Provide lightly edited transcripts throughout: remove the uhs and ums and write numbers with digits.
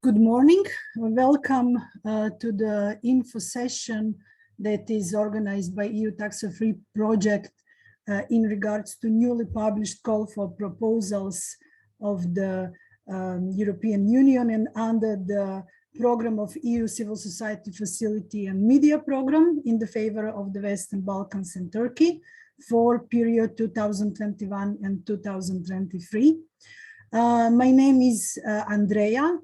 Good morning. Welcome to the info session that is organized by EU Tacso Free project in regards to newly published call for proposals of the European Union and under the program of EU Civil Society Facility and Media Program in the favor of the Western Balkans and Turkey for period 2021 and 2023. My name is Andrea.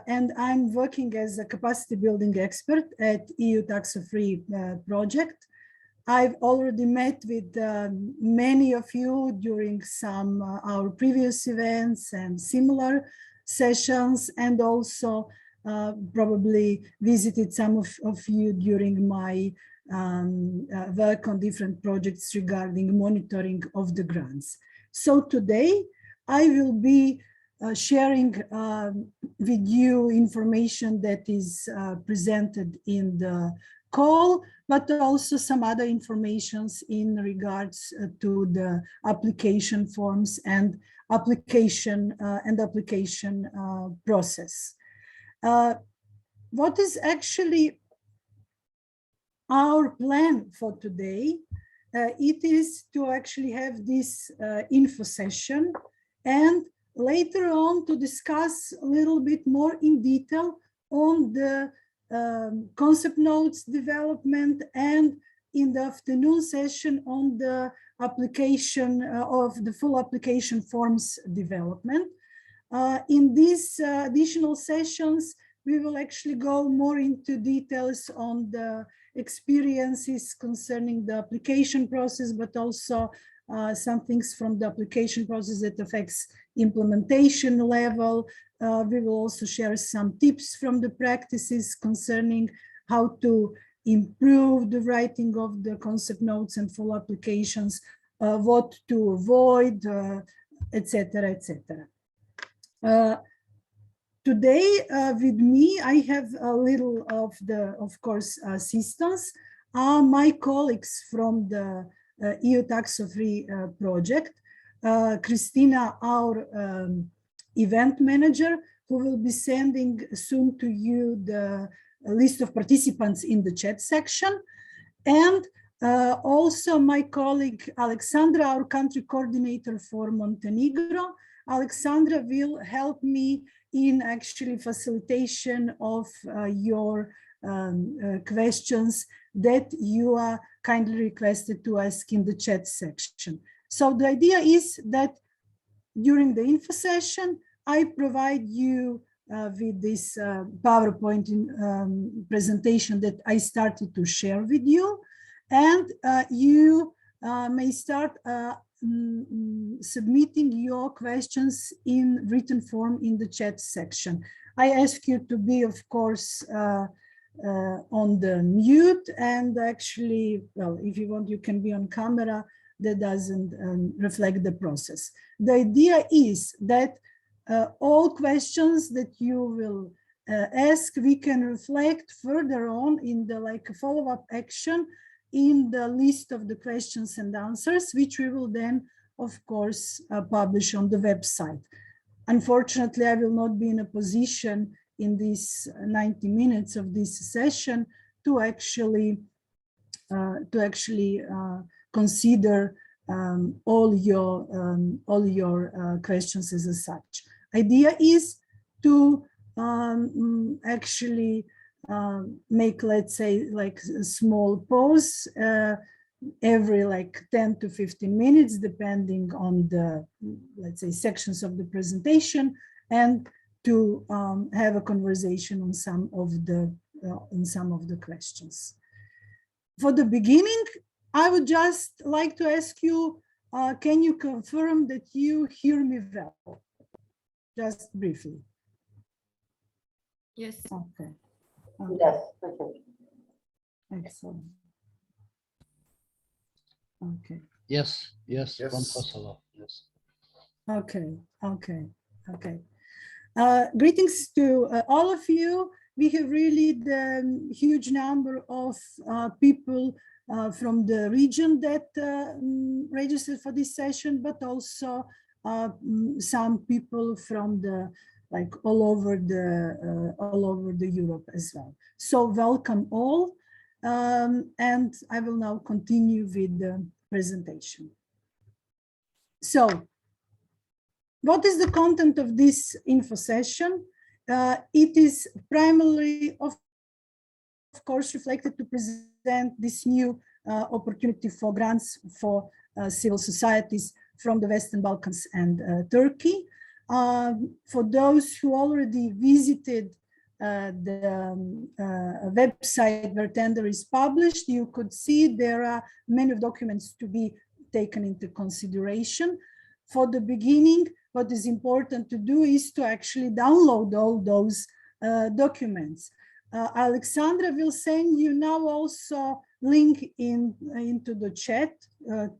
And I'm working as a capacity building expert at EU Tacso Free project. I've already met with many of you during some our previous events and similar sessions, and also probably visited some of you during my work on different projects regarding monitoring of the grants. So today I will be sharing with you information that is presented in the call, but also some other informations in regards to the application forms and application process. What is actually our plan for today? It is to actually have this info session and later on to discuss a little bit more in detail on the concept notes development, and in the afternoon session on the application of the full application forms development. In these additional sessions, we will actually go more into details on the experiences concerning the application process, but also some things from the application process that affects implementation level. We will also share some tips from the practices concerning how to improve the writing of the concept notes and full applications, what to avoid, etc., etc. Today with me, I have a little of course, assistance. My colleagues from the EU Tacso Free project, Christina, our event manager, who will be sending soon to you the list of participants in the chat section, and also my colleague Alexandra, our country coordinator for Montenegro. Alexandra will help me in actually facilitation of your questions that you are kindly requested to ask in the chat section. So the idea is that during the info session, I provide you with this PowerPoint presentation that I started to share with you, and you may start submitting your questions in written form in the chat section. I ask you to be, of course, on the mute, and actually, well, if you want, you can be on camera. That doesn't reflect the process. The idea is that all questions that you will ask, we can reflect further on in the follow-up action in the list of the questions and answers, which we will then, of course, publish on the website. Unfortunately, I will not be in a position in these 90 minutes of this session to actually consider all your questions as such. Idea is to actually make, let's say, a small pause every 10 to 15 minutes, depending on the, let's say, sections of the presentation, and to have a conversation on some of the questions. For the beginning, I would just like to ask you, can you confirm that you hear me well? Just briefly. Yes. Okay. Yes. Okay. Excellent. Okay. Yes. From Kosovo. Yes. Okay. Greetings to all of you. We have really the huge number of people from the region that registered for this session, but also some people from the like all over the Europe as well. So welcome all, and I will now continue with the presentation. So, what is the content of this info session? It is primarily, of course, reflected to present this new opportunity for grants for civil societies from the Western Balkans and Turkey. For those who already visited the website where tender is published, you could see there are many documents to be taken into consideration. For the beginning, what is important to do is to actually download all those documents. Alexandra will send you now also link into the chat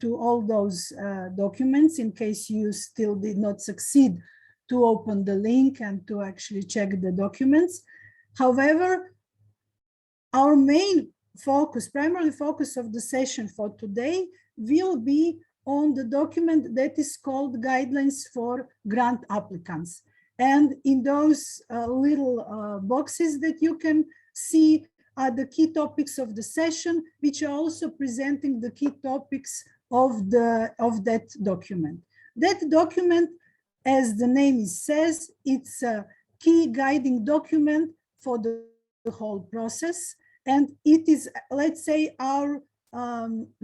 to all those documents in case you still did not succeed to open the link and to actually check the documents. However, our main focus, primary focus of the session for today will be on the document that is called Guidelines for Grant Applicants. And in those little boxes that you can see are the key topics of the session, which are also presenting the key topics of that document. That document, as the name says, it's a key guiding document for the whole process. And it is, let's say, our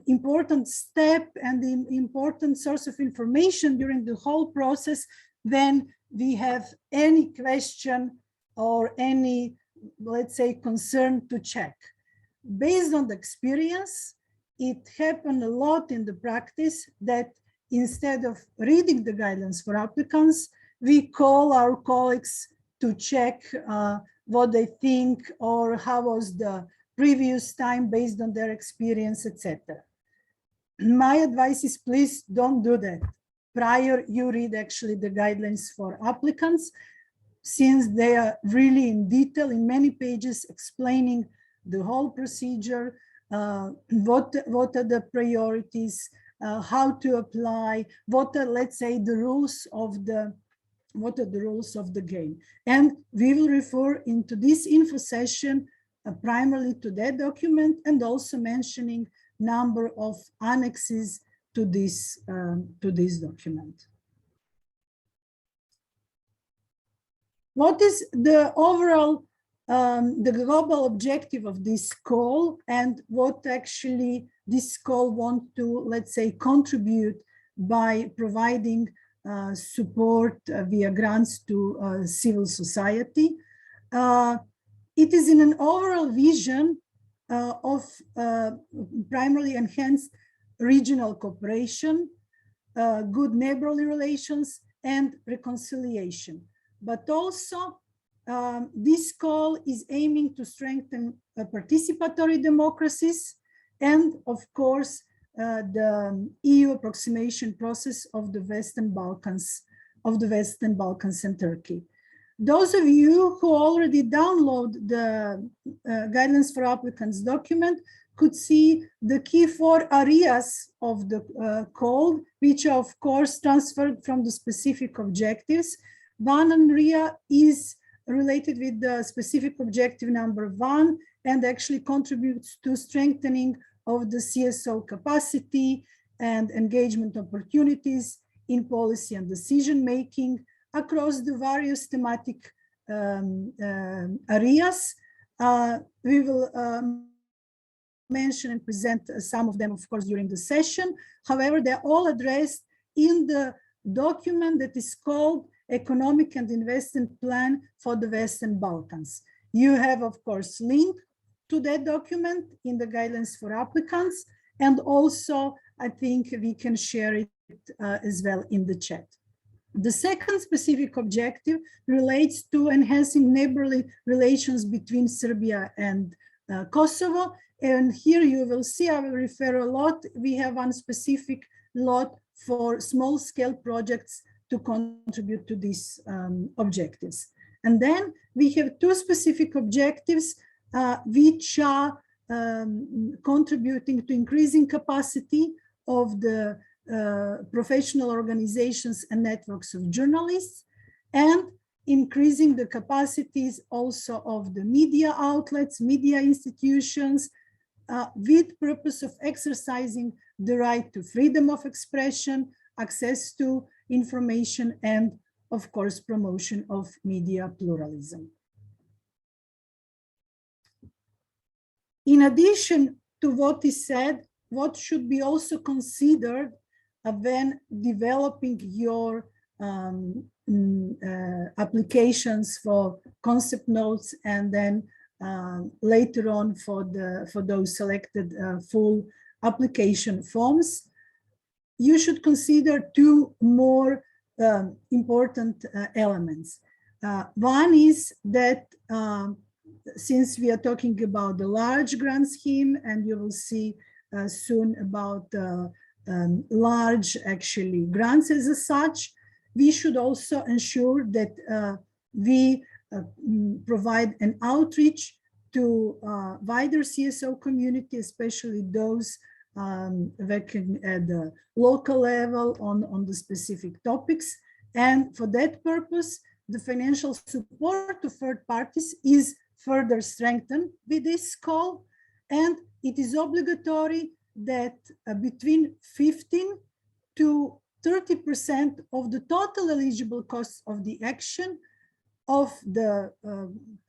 important step and the important source of information during the whole process when we have any question or any, let's say, concern to check. Based on the experience, it happened a lot in the practice that instead of reading the guidelines for applicants, we call our colleagues to check what they think or how was the previous time based on their experience, etc. My advice is please don't do that. Prior, you read actually the guidelines for applicants, since they are really in detail in many pages explaining the whole procedure, what are the priorities, how to apply, what are, let's say, the rules of the game. And we will refer into this info session primarily to that document and also mentioning number of annexes to this document. What is the overall, the global objective of this call, and what actually this call want to, let's say, contribute by providing support via grants to civil society? It is in an overall vision of primarily enhanced regional cooperation, good neighborly relations, and reconciliation. But also, this call is aiming to strengthen participatory democracies and, of course, the EU approximation process of the Western Balkans and Turkey. Those of you who already download the Guidelines for Applicants document could see the key 4 areas of the call, which are, of course, transferred from the specific objectives. One area is related with the specific objective number 1 and actually contributes to strengthening of the CSO capacity and engagement opportunities in policy and decision making across the various thematic areas. We will mention and present some of them, of course, during the session. However, they're all addressed in the document that is called Economic and Investment Plan for the Western Balkans. You have, of course, link to that document in the Guidelines for Applicants, and also I think we can share it as well in the chat. The second specific objective relates to enhancing neighborly relations between Serbia and Kosovo. And here you will see, I will refer a lot, we have one specific lot for small scale projects to contribute to these objectives. And then we have 2 specific objectives which are contributing to increasing capacity of the professional organizations and networks of journalists. And increasing the capacities also of the media outlets, media institutions, with purpose of exercising the right to freedom of expression, access to information, and of course, promotion of media pluralism. In addition to what is said, what should be also considered when developing your applications for concept notes, and then later on for those selected full application forms, you should consider two more important elements. One is that since we are talking about the large grant scheme, and you will see soon about large actually grants as such, we should also ensure that we provide an outreach to wider CSO community, especially those working at the local level on the specific topics. And for that purpose, the financial support to third parties is further strengthened with this call. And it is obligatory that between 15 to 30% of the total eligible costs of the action of the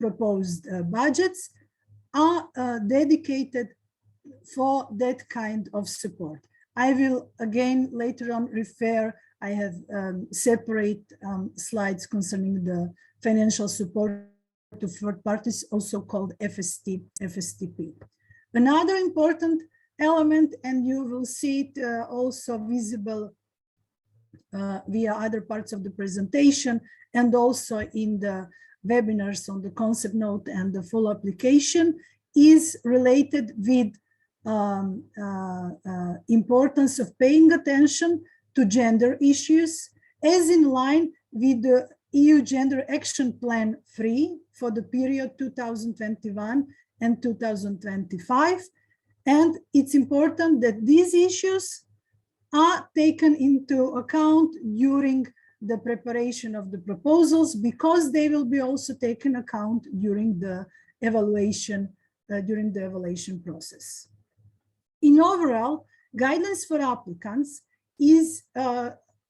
proposed budgets are dedicated for that kind of support. I will again later on refer, I have separate slides concerning the financial support to third parties, also called FSTP. Another important element, and you will see it also visible via other parts of the presentation, and also in the webinars on the concept note and the full application, is related with importance of paying attention to gender issues, as in line with the EU Gender Action Plan 3 for the period 2021 and 2025. And it's important that these issues are taken into account during the preparation of the proposals, because they will be also taken account during the evaluation process. In overall, guidelines for applicants is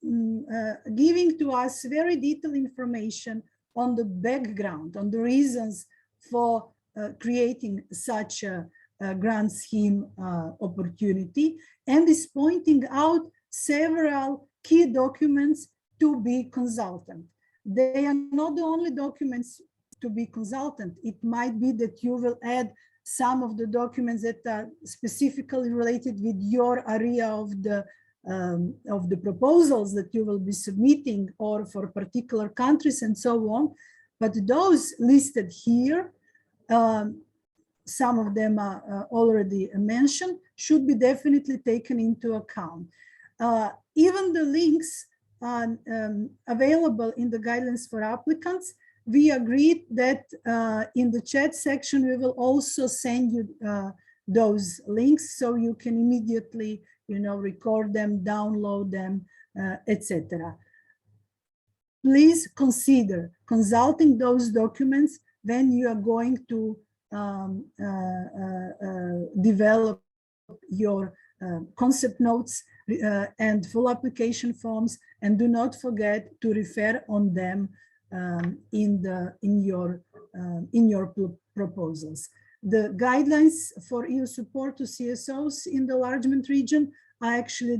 giving to us very detailed information on the background, on the reasons for creating such a grant scheme opportunity, and is pointing out several key documents to be consultant. They are not the only documents to be consultant. It might be that you will add some of the documents that are specifically related with your area of the proposals that you will be submitting, or for particular countries and so on. But those listed here, some of them are already mentioned, should be definitely taken into account. Even the links available in the guidelines for applicants, we agreed that in the chat section, we will also send you those links, so you can immediately, record them, download them, etc. Please consider consulting those documents when you are going to develop your concept notes and full application forms, and do not forget to refer on them in your proposals. The guidelines for EU support to CSOs in the enlargement region are actually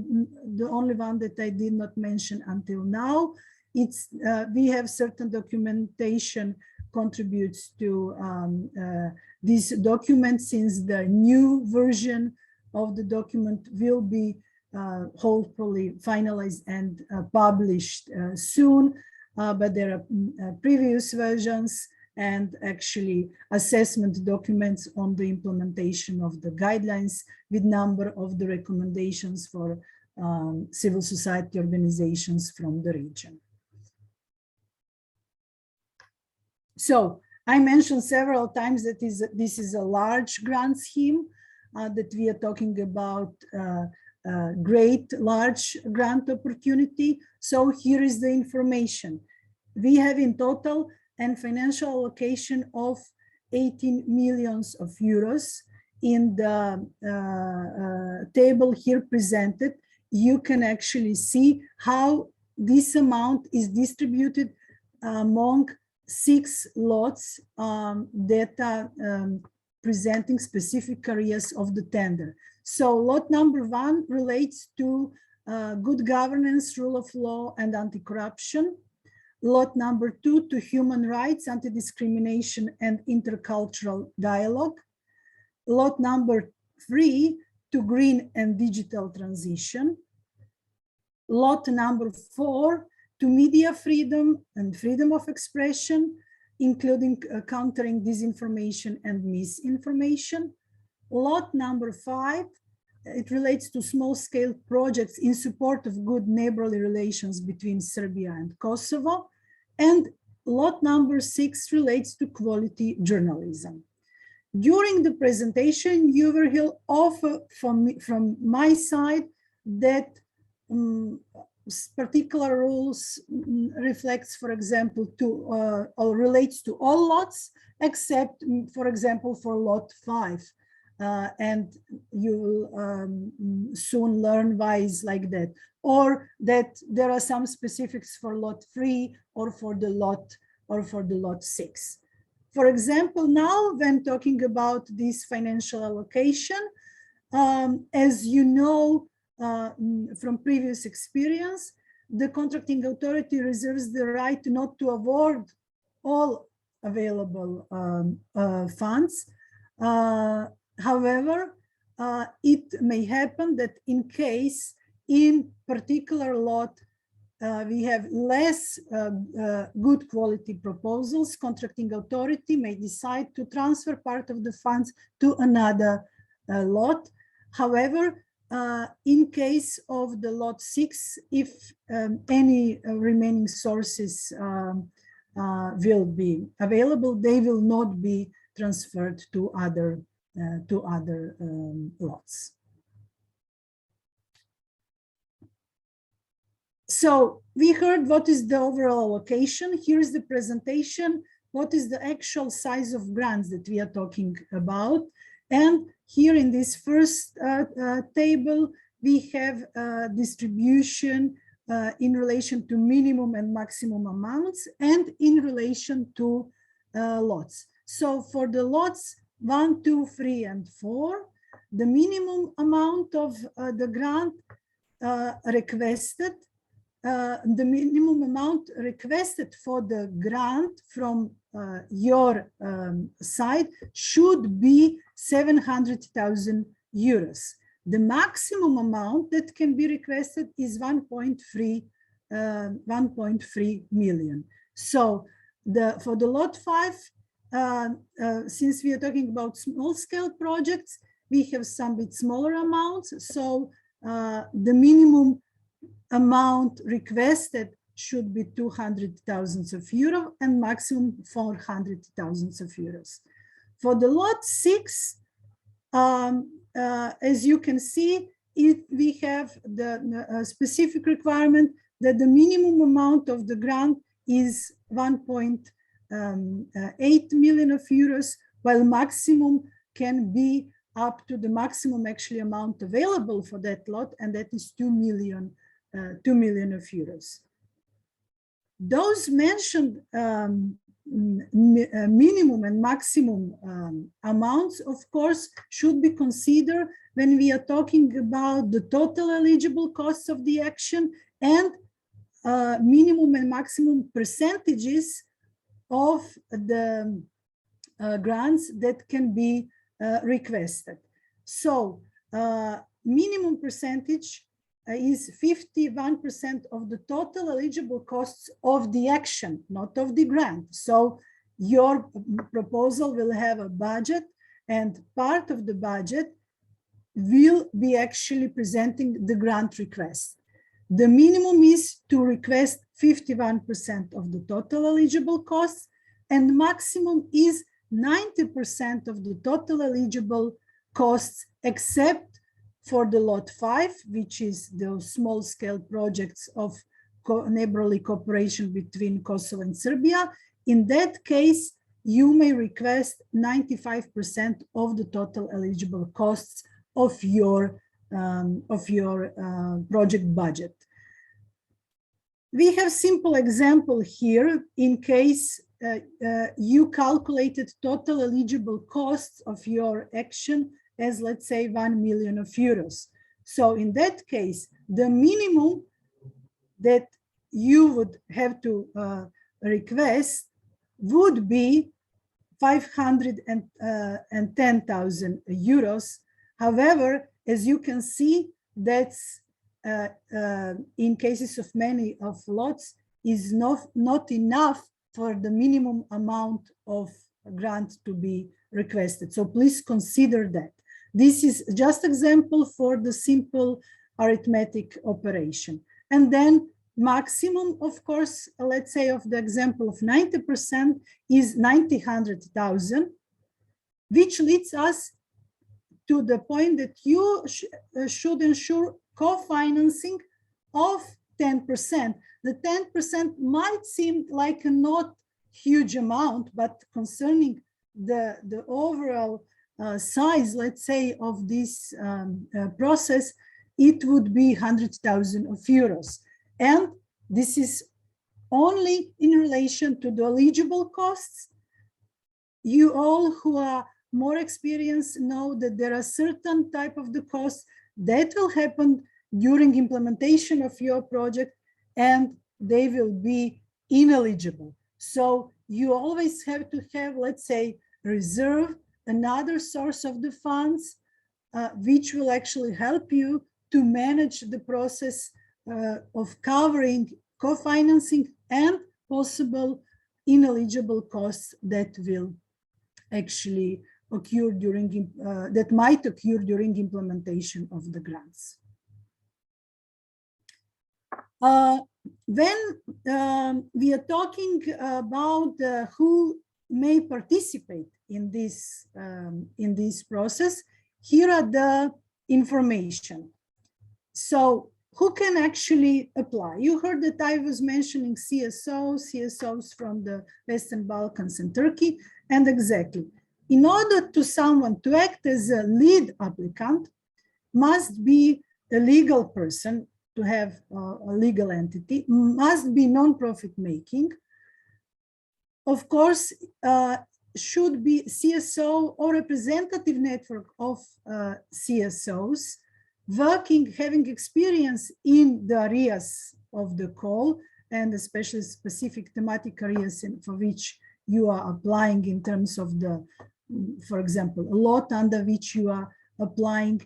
the only one that I did not mention until now. It's we have certain documentation contributes to this document, since the new version of the document will be hopefully finalized and published soon. But there are previous versions and actually assessment documents on the implementation of the guidelines, with number of the recommendations for civil society organizations from the region. So I mentioned several times that this is a large grant scheme, that we are talking about great large grant opportunity. So here is the information. we have in total a financial allocation of 18 millions of euros. In the table here presented, you can actually see how this amount is distributed among 6 lots that are presenting specific areas of the tender. So lot number 1 relates to good governance, rule of law, and anti-corruption. Lot number 2 to human rights, anti-discrimination, and intercultural dialogue. Lot number 3 to green and digital transition. Lot number 4 to media freedom and freedom of expression, including countering disinformation and misinformation. Lot number 5, it relates to small-scale projects in support of good neighborly relations between Serbia and Kosovo. And lot number 6 relates to quality journalism. During the presentation, you will offer from my side that particular rules reflects, for example, to or relates to all lots, except, for example, for lot 5. And you will soon learn why it's like that, or that there are some specifics for lot 3 or for the lot 6. For example, now when talking about this financial allocation, as you know from previous experience, the contracting authority reserves the right not to award all available funds. However, it may happen that in case in particular lot we have less good quality proposals, contracting authority may decide to transfer part of the funds to another lot. However, in case of the lot 6, if any remaining sources will be available, they will not be transferred to other lots. So we heard what is the overall allocation. Here is the presentation. What is the actual size of grants that we are talking about? And here in this first table, we have distribution in relation to minimum and maximum amounts and in relation to lots. So for the lots 1, 2, 3, and 4, the minimum amount of the grant requested, the minimum amount requested for the grant from your side should be 700,000 euros. The maximum amount that can be requested is 1.3 million. So for the lot 5, since we are talking about small-scale projects, we have some bit smaller amounts. So the minimum amount requested should be 200,000 euro and maximum 400,000 euros. For the lot 6, as you can see, we have the specific requirement that the minimum amount of the grant is 1.8 million of euros, while maximum can be up to the maximum actually amount available for that lot, and that is 2 million of euros. Those mentioned minimum and maximum amounts, of course, should be considered when we are talking about the total eligible costs of the action and minimum and maximum percentages of the grants that can be requested. So minimum percentage is 51% of the total eligible costs of the action, not of the grant. So your proposal will have a budget, and part of the budget will be actually presenting the grant request. The minimum is to request 51% of the total eligible costs, and maximum is 90% of the total eligible costs, except for the lot 5, which is the small-scale projects of neighborly cooperation between Kosovo and Serbia. In that case, you may request 95% of the total eligible costs of your project budget. We have simple example here in case you calculated total eligible costs of your action as, let's say, 1 million euros. So in that case, the minimum that you would have to request would be 510,000 euros. However, as you can see, that's in cases of many of lots is not enough for the minimum amount of grant to be requested. So please consider that. This is just example for the simple arithmetic operation. And then maximum, of course, let's say of the example of 90% is 90,000, which leads us to the point that you should ensure co-financing of 10%. The 10% might seem like a not huge amount, but concerning the overall size, let's say, of this process, it would be 100,000 euros. And this is only in relation to the eligible costs. You all who are more experienced know that there are certain type of the costs that will happen during implementation of your project, and they will be ineligible. So you always have to have, let's say, reserve another source of the funds, which will actually help you to manage the process of covering co-financing and possible ineligible costs that will actually occur during that might occur during implementation of the grants. When we are talking about who may participate in this process, here are the information. So who can actually apply? You heard that I was mentioning CSOs from the Western Balkans and Turkey, and exactly. In order to someone to act as a lead applicant, must be a legal person, to have a legal entity, must be non-profit making. Of course, should be CSO or representative network of CSOs, having experience in the areas of the call, and especially specific thematic areas for which you are applying in terms of the, for example, a lot under which you are applying.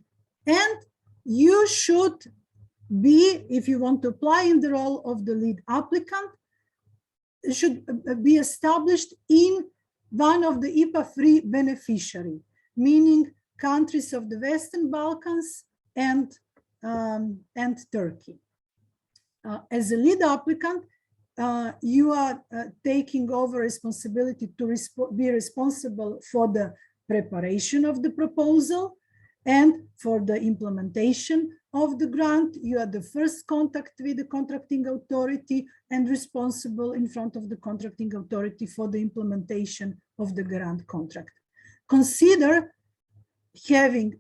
And you should be, if you want to apply in the role of the lead applicant, should be established in one of the IPA-free beneficiary, meaning countries of the Western Balkans and Turkey. As a lead applicant, you are taking over responsibility to be responsible for the preparation of the proposal and for the implementation of the grant. You are the first contact with the contracting authority and responsible in front of the contracting authority for the implementation of the grant contract. Consider having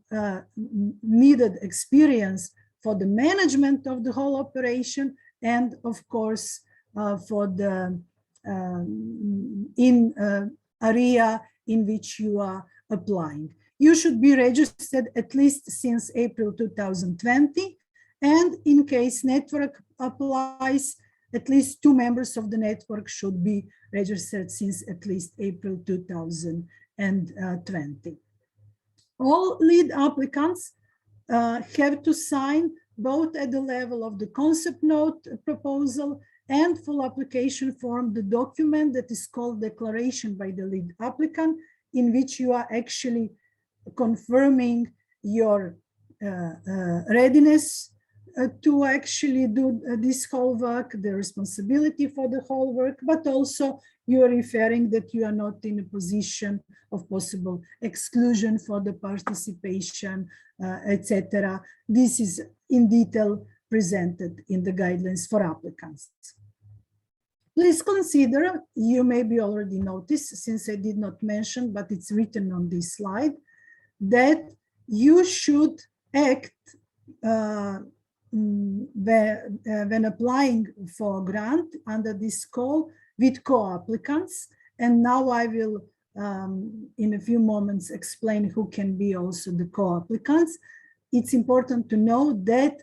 needed experience for the management of the whole operation, and of course for the area in which you are applying. You should be registered at least since April 2020, and in case network applies, at least 2 members of the network should be registered since at least April 2020. All lead applicants have to sign both at the level of the concept note proposal and full application form, the document that is called declaration by the lead applicant, in which you are actually confirming your readiness to actually do this whole work, the responsibility for the whole work, but also you are referring that you are not in a position of possible exclusion for the participation, etc. This is in detail presented in the guidelines for applicants. Please consider, you maybe already noticed, since I did not mention, but it's written on this slide, that you should act when applying for a grant under this call with co-applicants. And now I will, in a few moments, explain who can be also the co-applicants. It's important to know that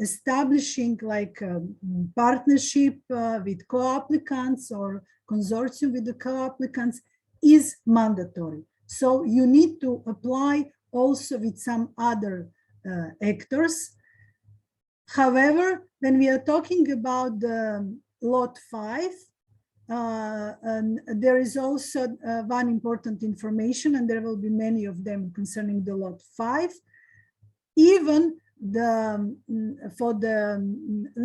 establishing like a partnership with co-applicants or consortium with the co-applicants is mandatory. So you need to apply also with some other actors. However, when we are talking about the lot 5, and there is also one important information, and there will be many of them concerning the lot 5. Even for the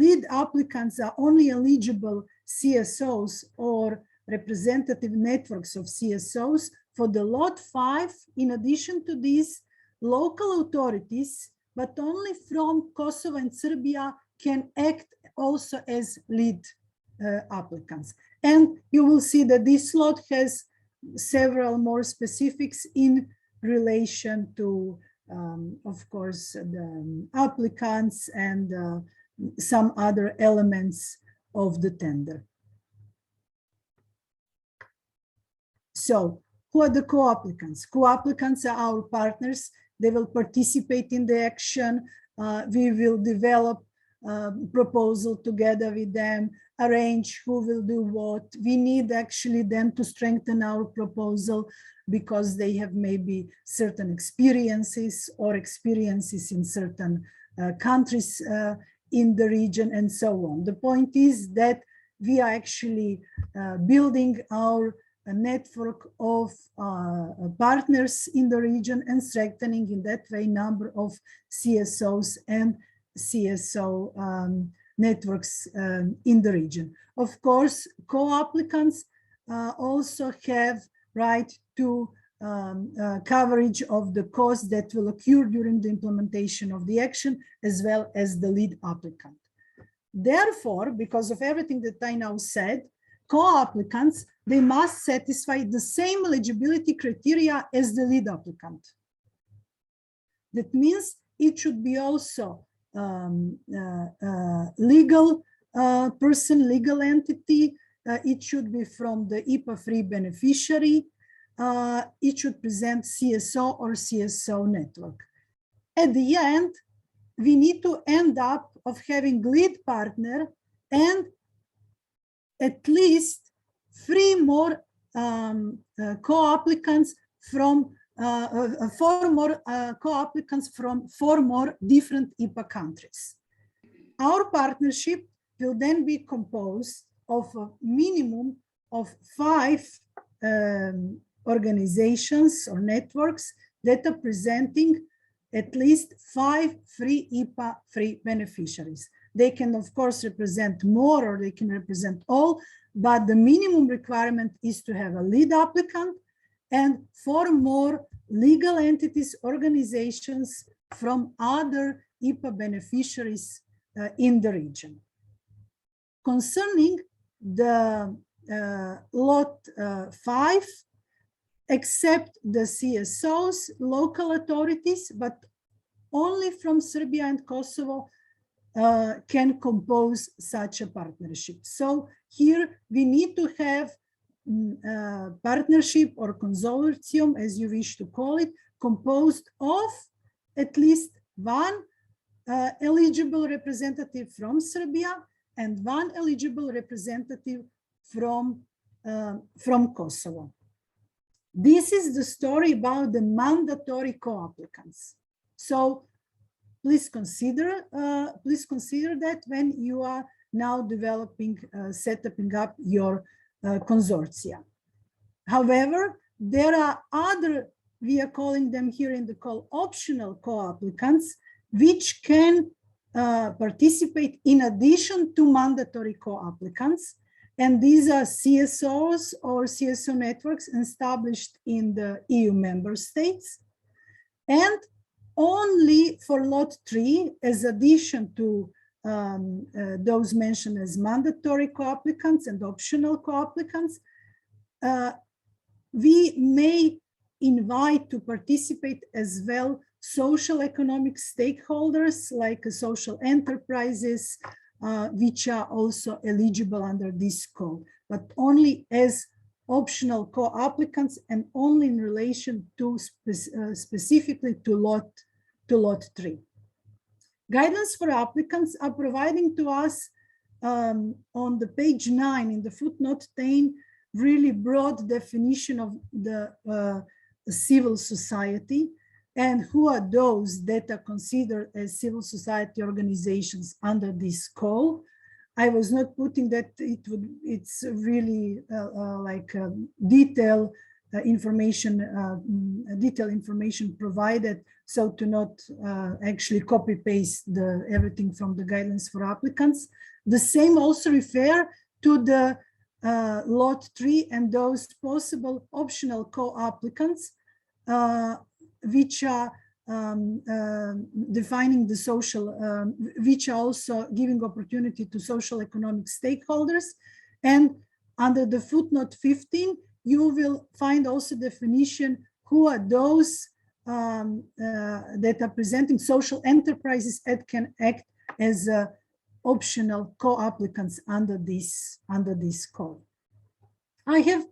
lead applicants are only eligible CSOs or representative networks of CSOs. For the lot 5, in addition to these, local authorities, but only from Kosovo and Serbia, can act also as lead applicants. And you will see that this lot has several more specifics in relation to, of course, the applicants and some other elements of the tender. So, who are the co-applicants? Co-applicants are our partners. They will participate in the action. We will develop proposal together with them, arrange who will do what. We need actually them to strengthen our proposal because they have maybe certain experiences or experiences in certain countries in the region and so on. The point is that we are actually building our a network of partners in the region and strengthening in that way number of CSOs and CSO networks in the region. Of course, co-applicants also have right to coverage of the costs that will occur during the implementation of the action, as well as the lead applicant. Therefore, because of everything that I now said, co-applicants, they must satisfy the same eligibility criteria as the lead applicant. That means it should be also legal person, legal entity. It should be from the IPA-free beneficiary. It should present CSO or CSO network. At the end, we need to end up of having lead partner and at least 3 more co-applicants from 4 more co-applicants from 4 more different IPA countries. Our partnership will then be composed of a minimum of 5 organizations or networks that are presenting at least 5 free IPA-free beneficiaries. They can, of course, represent more or they can represent all, but the minimum requirement is to have a lead applicant and 4 more legal entities, organizations from other IPA beneficiaries in the region. Concerning the lot 5, except the CSOs, local authorities, but only from Serbia and Kosovo can compose such a partnership. So here we need to have partnership or consortium, as you wish to call it, composed of at least 1 eligible representative from Serbia and 1 eligible representative from Kosovo. This is the story about the mandatory co-applicants. So please consider that when you are now developing, setting up your consortia. However, there are other, we are calling them here in the call optional co-applicants, which can participate in addition to mandatory co-applicants. And these are CSOs or CSO networks established in the EU member states. And only for lot 3, as addition to those mentioned as mandatory co-applicants and optional co-applicants, we may invite to participate as well social economic stakeholders like social enterprises, which are also eligible under this code, but only as optional co-applicants and only in relation to specifically to lot 3. Guidelines for applicants are providing to us on the page 9 in the footnote 10 really broad definition of the civil society and who are those that are considered as civil society organizations under this code. I was not putting that it's really like detailed information provided, so to not actually copy paste everything from the guidelines for applicants. The same also refer to the lot 3 and those possible optional co-applicants, which are defining the social, which are also giving opportunity to social economic stakeholders. And under the footnote 15, you will find also definition who are those that are presenting social enterprises that can act as optional co-applicants under this code. I have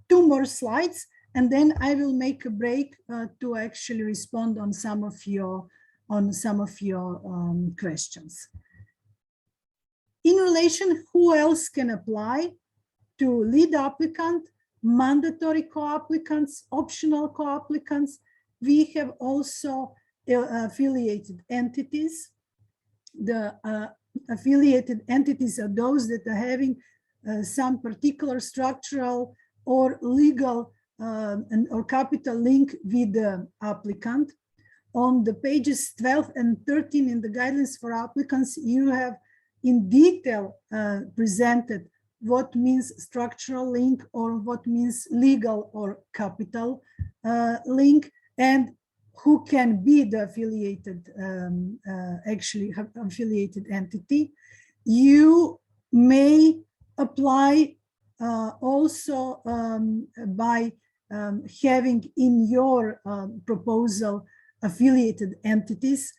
2 more slides, and then I will make a break to actually respond on some of your questions. In relation, who else can apply to lead applicant, mandatory co-applicants, optional co-applicants? We have also affiliated entities. The affiliated entities are those that are having some particular structural or legal or capital link with the applicant. On the pages 12 and 13 in the guidelines for applicants, you have in detail presented what means structural link or what means legal or capital link, and who can be the affiliated, actually affiliated entity. You may apply also by having in your proposal affiliated entities.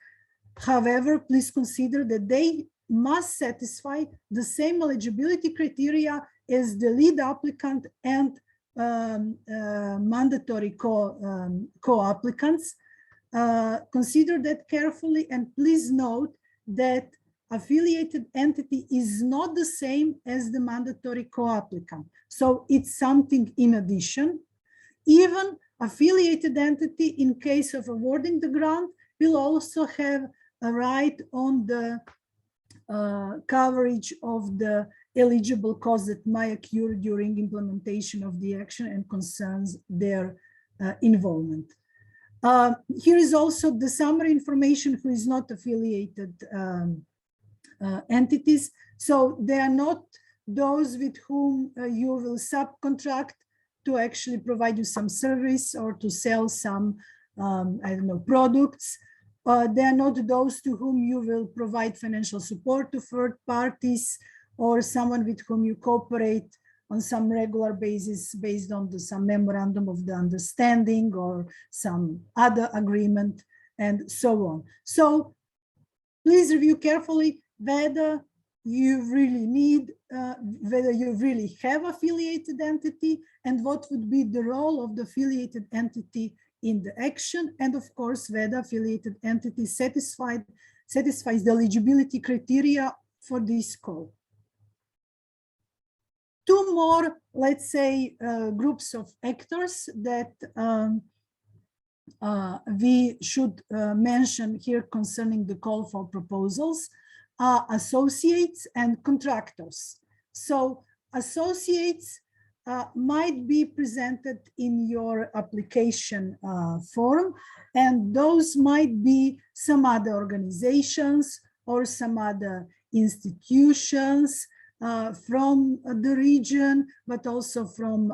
However, please consider that they must satisfy the same eligibility criteria as the lead applicant and mandatory co-applicants. Consider that carefully, and please note that affiliated entity is not the same as the mandatory co-applicant. So it's something in addition. Even affiliated entity, in case of awarding the grant, will also have a right on the coverage of the eligible costs that might occur during implementation of the action and concerns their involvement. Here is also the summary information who is not affiliated entities. So they are not those with whom you will subcontract to actually provide you some service or to sell some, I don't know, products. They are not those to whom you will provide financial support to third parties or someone with whom you cooperate on some regular basis based on some memorandum of the understanding or some other agreement and so on. So please review carefully whether you really need, whether you really have affiliated entity and what would be the role of the affiliated entity in the action, and of course whether affiliated entity satisfies the eligibility criteria for this code. 2 more, let's say, groups of actors that we should mention here concerning the call for proposals are associates and contractors. So associates might be presented in your application form, and those might be some other organizations or some other institutions from the region, but also from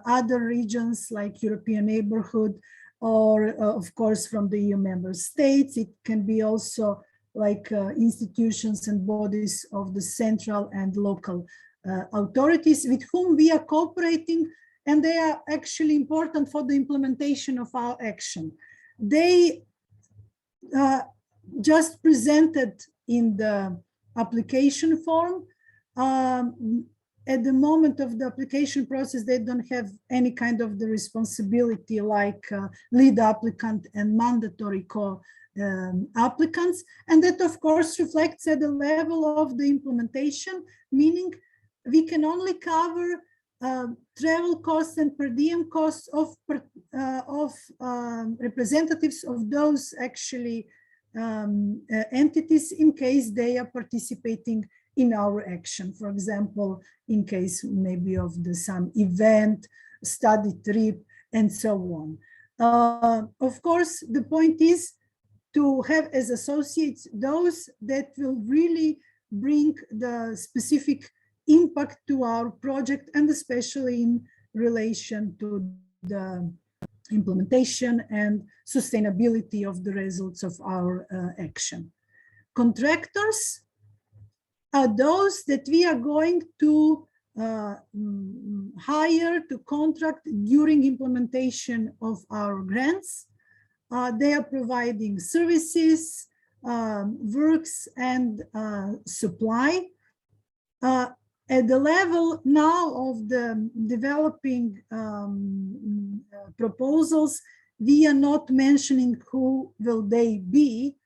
other regions like European neighborhood or of course from the EU member states. It can be also like institutions and bodies of the central and local authorities with whom we are cooperating, and they are actually important for the implementation of our action. They just presented in the application form. At the moment of the application process, they don't have any kind of the responsibility like lead applicant and mandatory co-applicants. And that of course reflects at the level of the implementation, meaning we can only cover travel costs and per diem costs of representatives of those actually entities in case they are participating in our action. For example, in case maybe of some event, study trip, and so on. Of course, the point is to have as associates those that will really bring the specific impact to our project, and especially in relation to the implementation and sustainability of the results of our action. Contractors are those that we are going to hire to contract during implementation of our grants. They are providing services, works, and supply. At the level now of the developing proposals, we are not mentioning who will they be,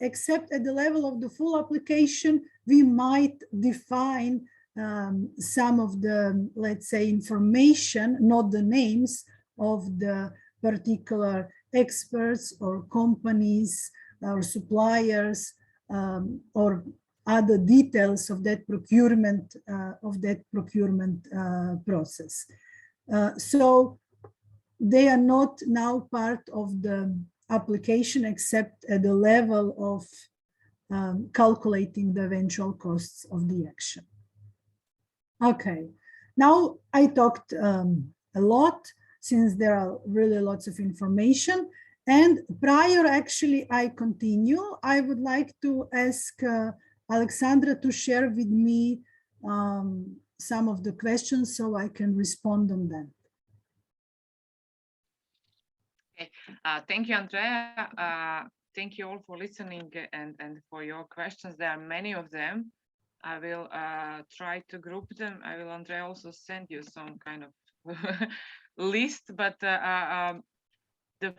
except at the level of the full application, we might define some of the, let's say, information, not the names of the particular experts or companies or suppliers or other details of that procurement process. So they are not now part of the application except at the level of calculating the eventual costs of the action. Okay, now I talked a lot since there are really lots of information, and prior actually I continue, I would like to ask Alexandra to share with me some of the questions so I can respond on them. Okay. Thank you, Andrea. Thank you all for listening and for your questions. There are many of them. I will try to group them. I will, Andrea, also send you some kind of list, but the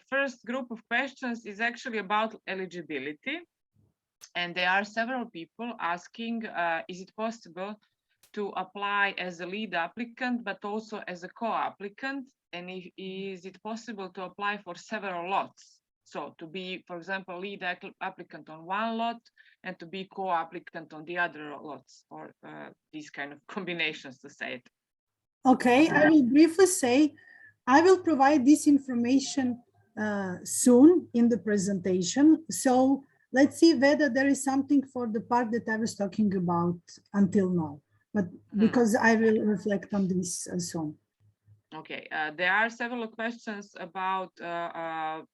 first group of questions is actually about eligibility. And there are several people asking, is it possible to apply as a lead applicant, but also as a co-applicant? And is it possible to apply for several lots? So to be, for example, lead applicant on one lot and to be co-applicant on the other lots, or these kind of combinations, to say it. Okay, I will briefly say, I will provide this information soon in the presentation. So let's see whether there is something for the part that I was talking about until now, but because I will reflect on this soon. Okay, there are several questions about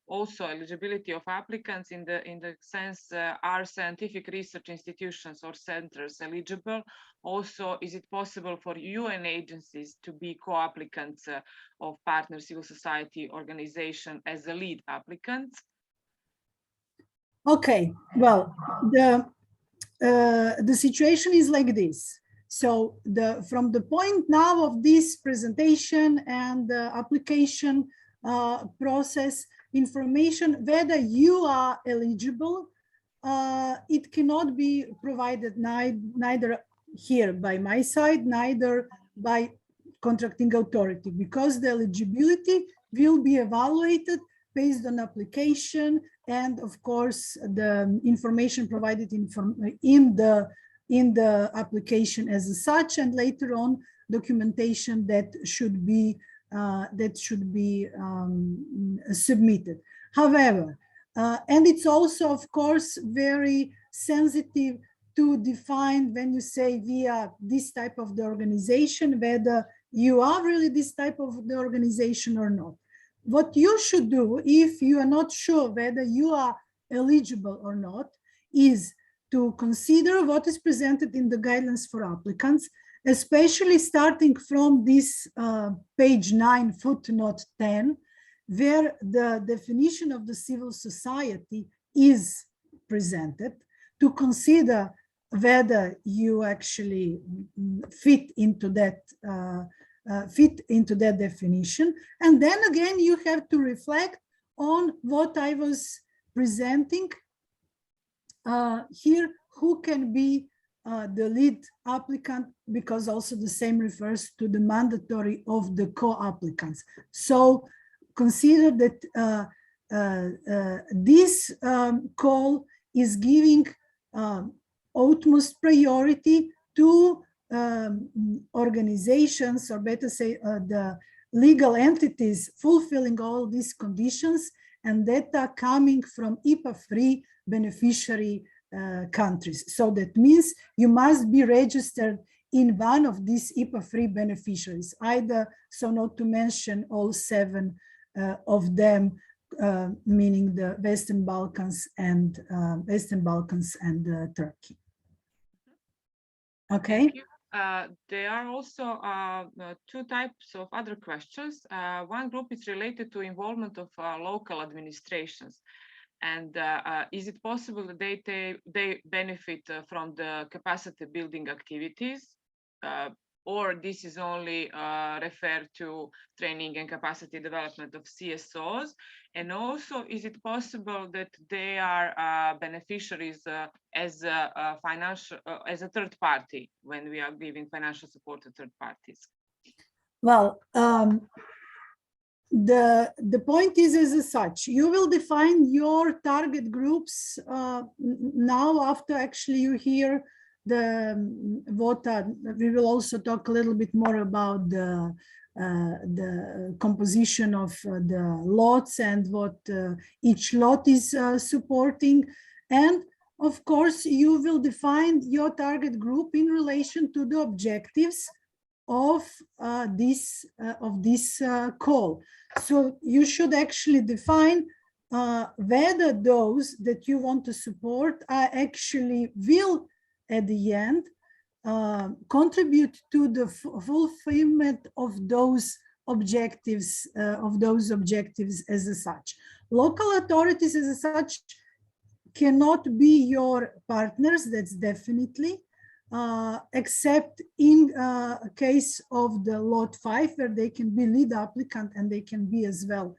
also eligibility of applicants in the sense, are scientific research institutions or centers eligible? Also, is it possible for UN agencies to be co-applicants of partner civil society organization as a lead applicant? Okay, well, the situation is like this. So from the point now of this presentation and the application process information, whether you are eligible, it cannot be provided neither here by my side, neither by contracting authority, because the eligibility will be evaluated based on application and of course the information provided in the application as such, and later on documentation that should be submitted. However, and it's also of course very sensitive to define when you say we are this type of the organization, whether you are really this type of the organization or not. what you should do if you are not sure whether you are eligible or not is to consider what is presented in the guidelines for applicants, especially starting from this page 9, footnote 10, where the definition of the civil society is presented, to consider whether you actually fit into that definition. And then again, you have to reflect on what I was presenting here, who can be the lead applicant, because also the same refers to the mandatory of the co-applicants. So consider that this call is giving utmost priority to organizations, or better say the legal entities fulfilling all these conditions, and that are coming from IPA-free beneficiary countries. So that means you must be registered in one of these IPA-free beneficiaries, either, so not to mention all 7 of them, meaning the Western Balkans and Turkey. Okay. There are also 2 types of other questions. One group is related to involvement of local administrations. And is it possible that they benefit from the capacity building activities, or this is only referred to training and capacity development of CSOs? And also, is it possible that they are beneficiaries as a third party when we are giving financial support to third parties? Well, the point is as such, you will define your target groups now after actually you hear we will also talk a little bit more about the composition of the lots and what each lot is supporting. And of course, you will define your target group in relation to the objectives of this call. So you should actually define whether those that you want to support are actually will at the end contribute to the fulfillment of those objectives as such. Local authorities as such cannot be your partners, that's definitely, except in case of the lot 5, where they can be lead applicant and they can be as well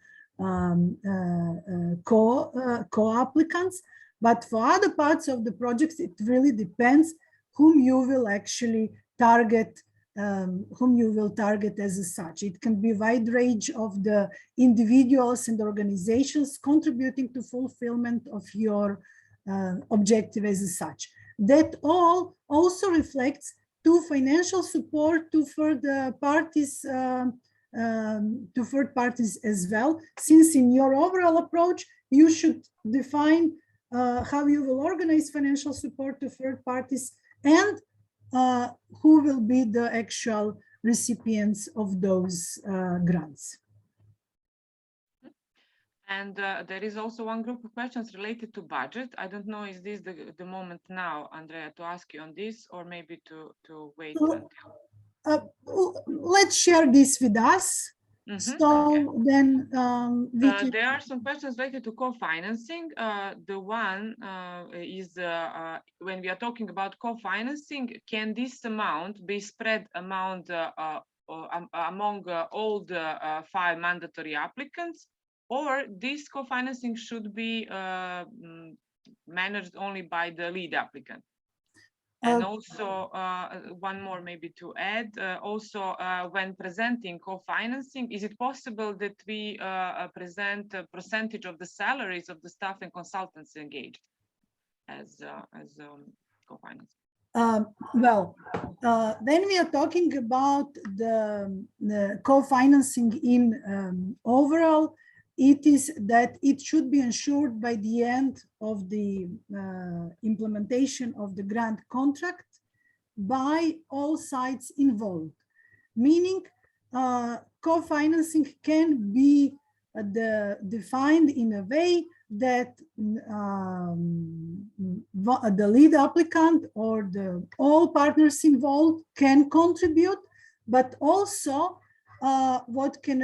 co-applicants. But for other parts of the projects, it really depends whom you will actually target, as such. It can be a wide range of the individuals and organizations contributing to fulfillment of your objective as such. That all also reflects to financial support to third parties as well, since in your overall approach, you should define how you will organize financial support to third parties and who will be the actual recipients of those grants. And there is also one group of questions related to budget. I don't know, is this the moment now, Andrea, to ask you on this, or maybe to wait until? Let's share this with us. So then there are some questions related to co-financing. The one is when we are talking about co-financing, can this amount be spread among all the 5 mandatory applicants, or this co-financing should be managed only by the lead applicant? And also one more maybe to add, also when presenting co-financing, is it possible that we present a percentage of the salaries of the staff and consultants engaged as co-financing? Then we are talking about the co-financing in overall. It is that it should be ensured by the end of the implementation of the grant contract by all sides involved, meaning co-financing can be defined in a way that the lead applicant or all partners involved can contribute, but also what can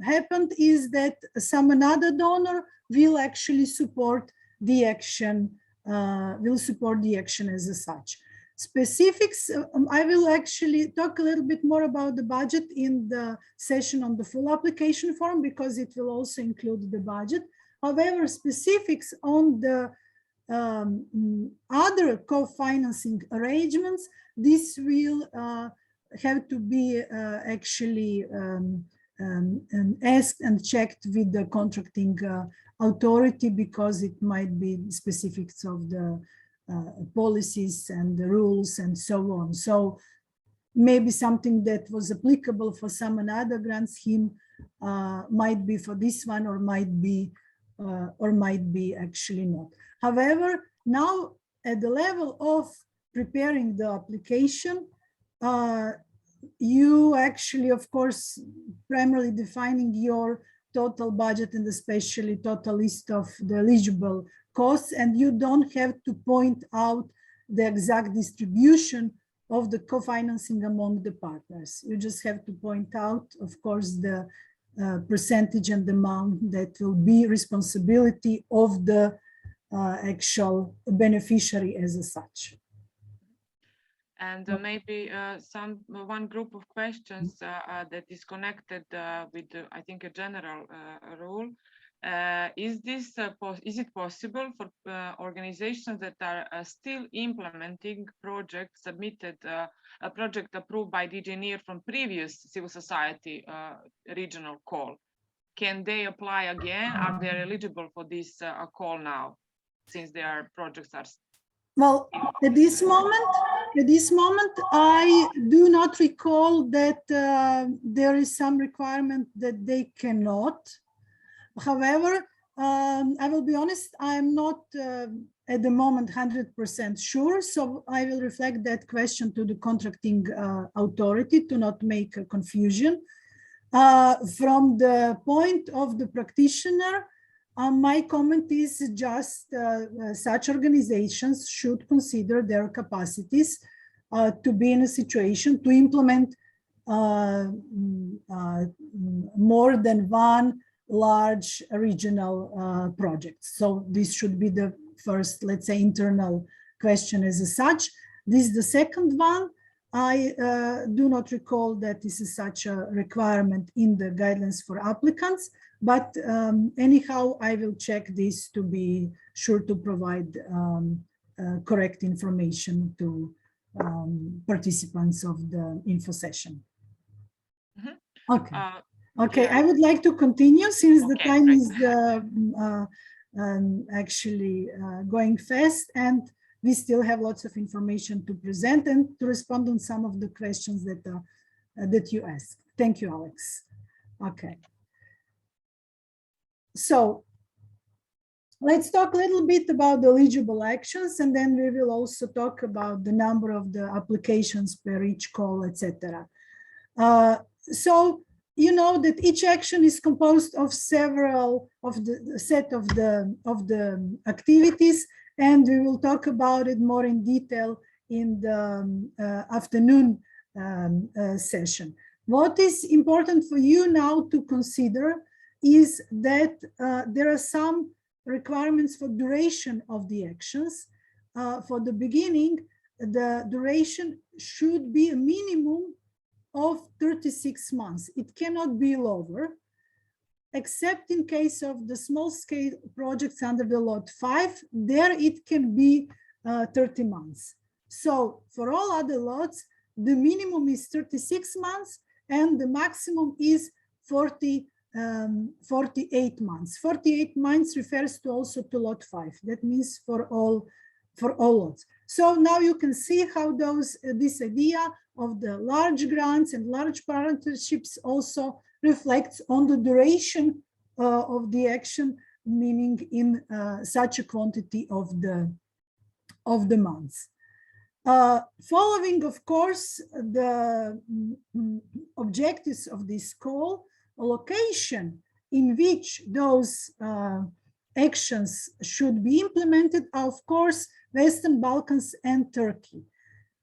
happen is that another donor will actually support the action, as such. Specifics, I will actually talk a little bit more about the budget in the session on the full application form, because it will also include the budget. However, specifics on the other co-financing arrangements, this will have to be actually asked and checked with the contracting authority, because it might be specifics of the policies and the rules and so on. So maybe something that was applicable for some another grant scheme might be for this one, or might be actually not. However, now at the level of preparing the application, you actually, of course, primarily defining your total budget and especially total list of the eligible costs, and you don't have to point out the exact distribution of the co-financing among the partners. You just have to point out, of course, the percentage and the amount that will be responsibility of the actual beneficiary as such. And maybe one group of questions that is connected with, I think, a general rule. Is it possible for organizations that are still implementing projects submitted, a project approved by the engineer from previous civil society regional call? Can they apply again? Are they eligible for this call now, since their projects are? Well, at this moment, I do not recall that there is some requirement that they cannot. However, I will be honest, I'm not at the moment 100% sure, so I will reflect that question to the contracting authority to not make a confusion. From the point of the practitioner, my comment is just such organizations should consider their capacities to be in a situation to implement more than one large regional project. So this should be the first, let's say, internal question as such. This is the second one. I do not recall that this is such a requirement in the guidelines for applicants, but anyhow, I will check this to be sure to provide correct information to participants of the info session. Mm-hmm. Okay. Okay, yeah. I would like to continue since the time great. Is actually going fast, and we still have lots of information to present and to respond on some of the questions that that you asked. Thank you, Alex. Okay. So let's talk a little bit about the eligible actions, and then we will also talk about the number of the applications per each call, etc. So you know that each action is composed of several of the set of the activities, and we will talk about it more in detail in the afternoon session. What is important for you now to consider is that there are some requirements for duration of the actions. For the beginning, the duration should be a minimum of 36 months. It cannot be lower, except in case of the small scale projects under the lot 5, there it can be 30 months. So for all other lots, the minimum is 36 months and the maximum is 48 months. 48 months refers to also to lot 5. That means for all lots. So now you can see how this idea of the large grants and large partnerships also reflects on the duration of the action, meaning in such a quantity of the months. Following, of course, the objectives of this call, location in which those actions should be implemented are, of course, Western Balkans and Turkey.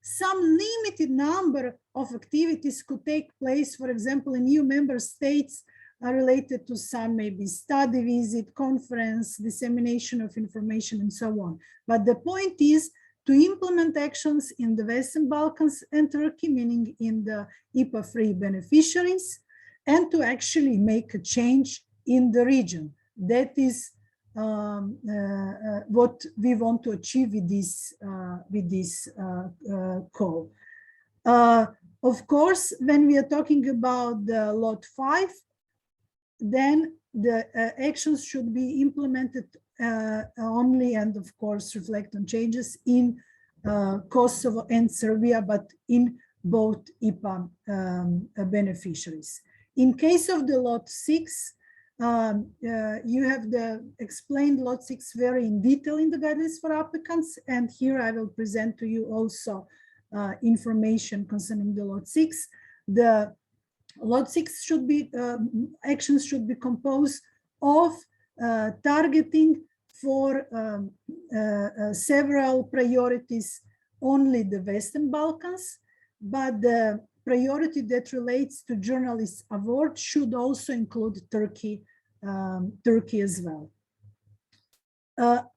Some limited number of activities could take place, for example, in EU member states related to some maybe study visit, conference, dissemination of information, and so on. But the point is to implement actions in the Western Balkans and Turkey, meaning in the IPA-free beneficiaries, and to actually make a change in the region. That is what we want to achieve with this call. Of course, when we are talking about the Lot 5, then the actions should be implemented only, and of course reflect on changes in Kosovo and Serbia, but in both IPA beneficiaries. In case of the Lot 6, you have the explained Lot 6 very in detail in the guidelines for applicants, and here I will present to you also information concerning the Lot 6. The Lot 6 should be, actions should be composed of targeting for several priorities only the Western Balkans, but the priority that relates to journalists award should also include Turkey, Turkey as well.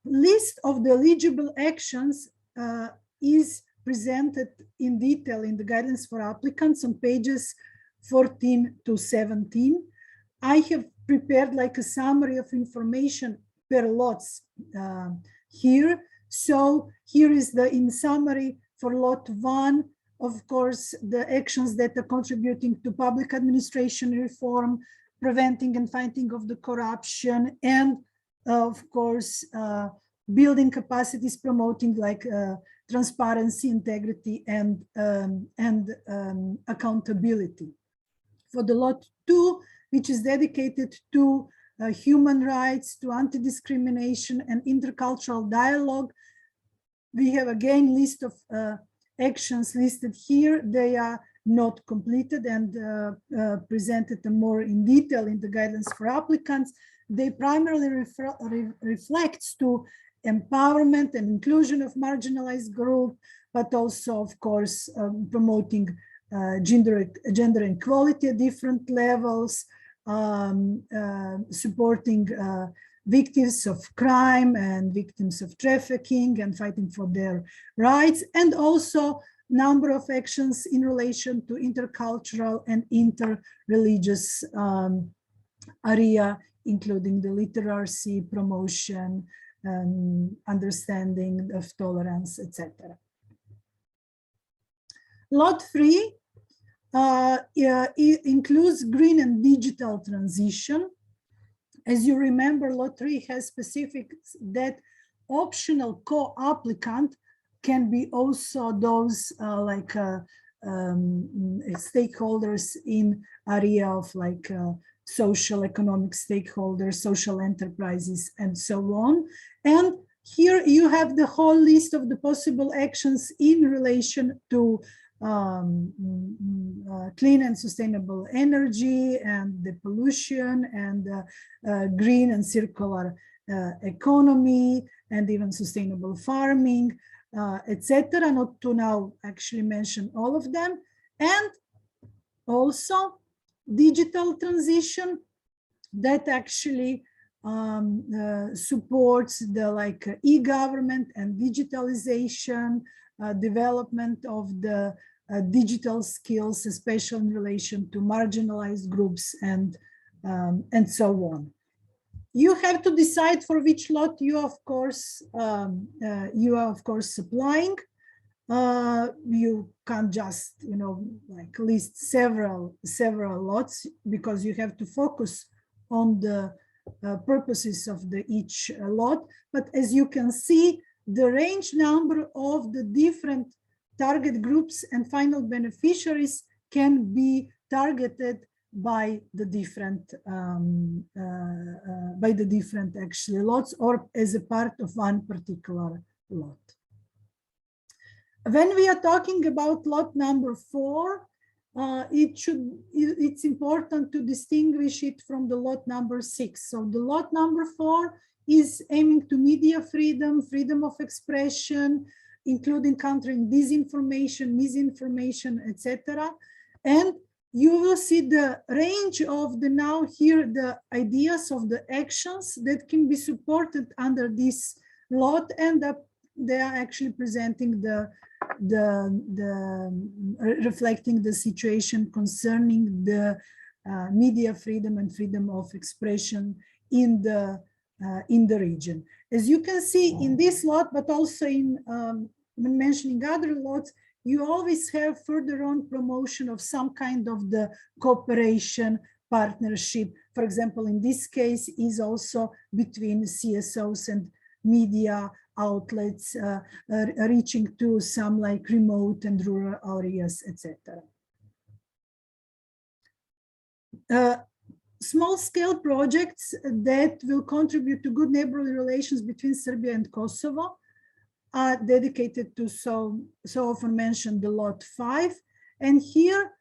List of the eligible actions is presented in detail in the guidance for applicants on pages 14 to 17. I have prepared like a summary of information per lots here. So here is the in summary for Lot 1. Of course, the actions that are contributing to public administration reform, preventing and fighting of the corruption, and of course, building capacities, promoting like transparency, integrity, and accountability. For the Lot 2, which is dedicated to human rights, to anti-discrimination and intercultural dialogue, we have again list of actions listed here. They are not completed and presented more in detail in the guidance for applicants. They primarily reflects to empowerment and inclusion of marginalized group, but also, of course, promoting gender equality at different levels, supporting victims of crime and victims of trafficking and fighting for their rights, and also number of actions in relation to intercultural and interreligious area, including the literacy, promotion, understanding of tolerance, etc. Lot 3 it includes green and digital transition. As you remember, Lot 3 has specifics that optional co-applicant can be also those stakeholders in area of like social economic stakeholders, social enterprises, and so on. And here you have the whole list of the possible actions in relation to clean and sustainable energy and the pollution and green and circular economy and even sustainable farming, etc. Not to now actually mention all of them. And also digital transition that actually supports the like e-government and digitalization, development of the digital skills, especially in relation to marginalized groups and so on. You have to decide for which lot you are, of course, applying. You can't just, like list several lots, because you have to focus on the purposes of each lot. But as you can see, the range number of the different target groups and final beneficiaries can be targeted by the different actually lots, or as a part of one particular lot. When we are talking about lot number 4, it's important to distinguish it from the lot number 6. So the lot number 4 is aiming to media freedom, freedom of expression, including countering disinformation, misinformation, etc. And you will see the range of the now here, the ideas of the actions that can be supported under this lot, and they are actually presenting reflecting the situation concerning the media freedom and freedom of expression in the region. As you can see in this lot, but also in when mentioning other lots, you always have further on promotion of some kind of the cooperation, partnership. For example, in this case is also between CSOs and media outlets, reaching to some like remote and rural areas, etc. Small-scale projects that will contribute to good neighborly relations between Serbia and Kosovo are dedicated to so often mentioned the lot 5. And here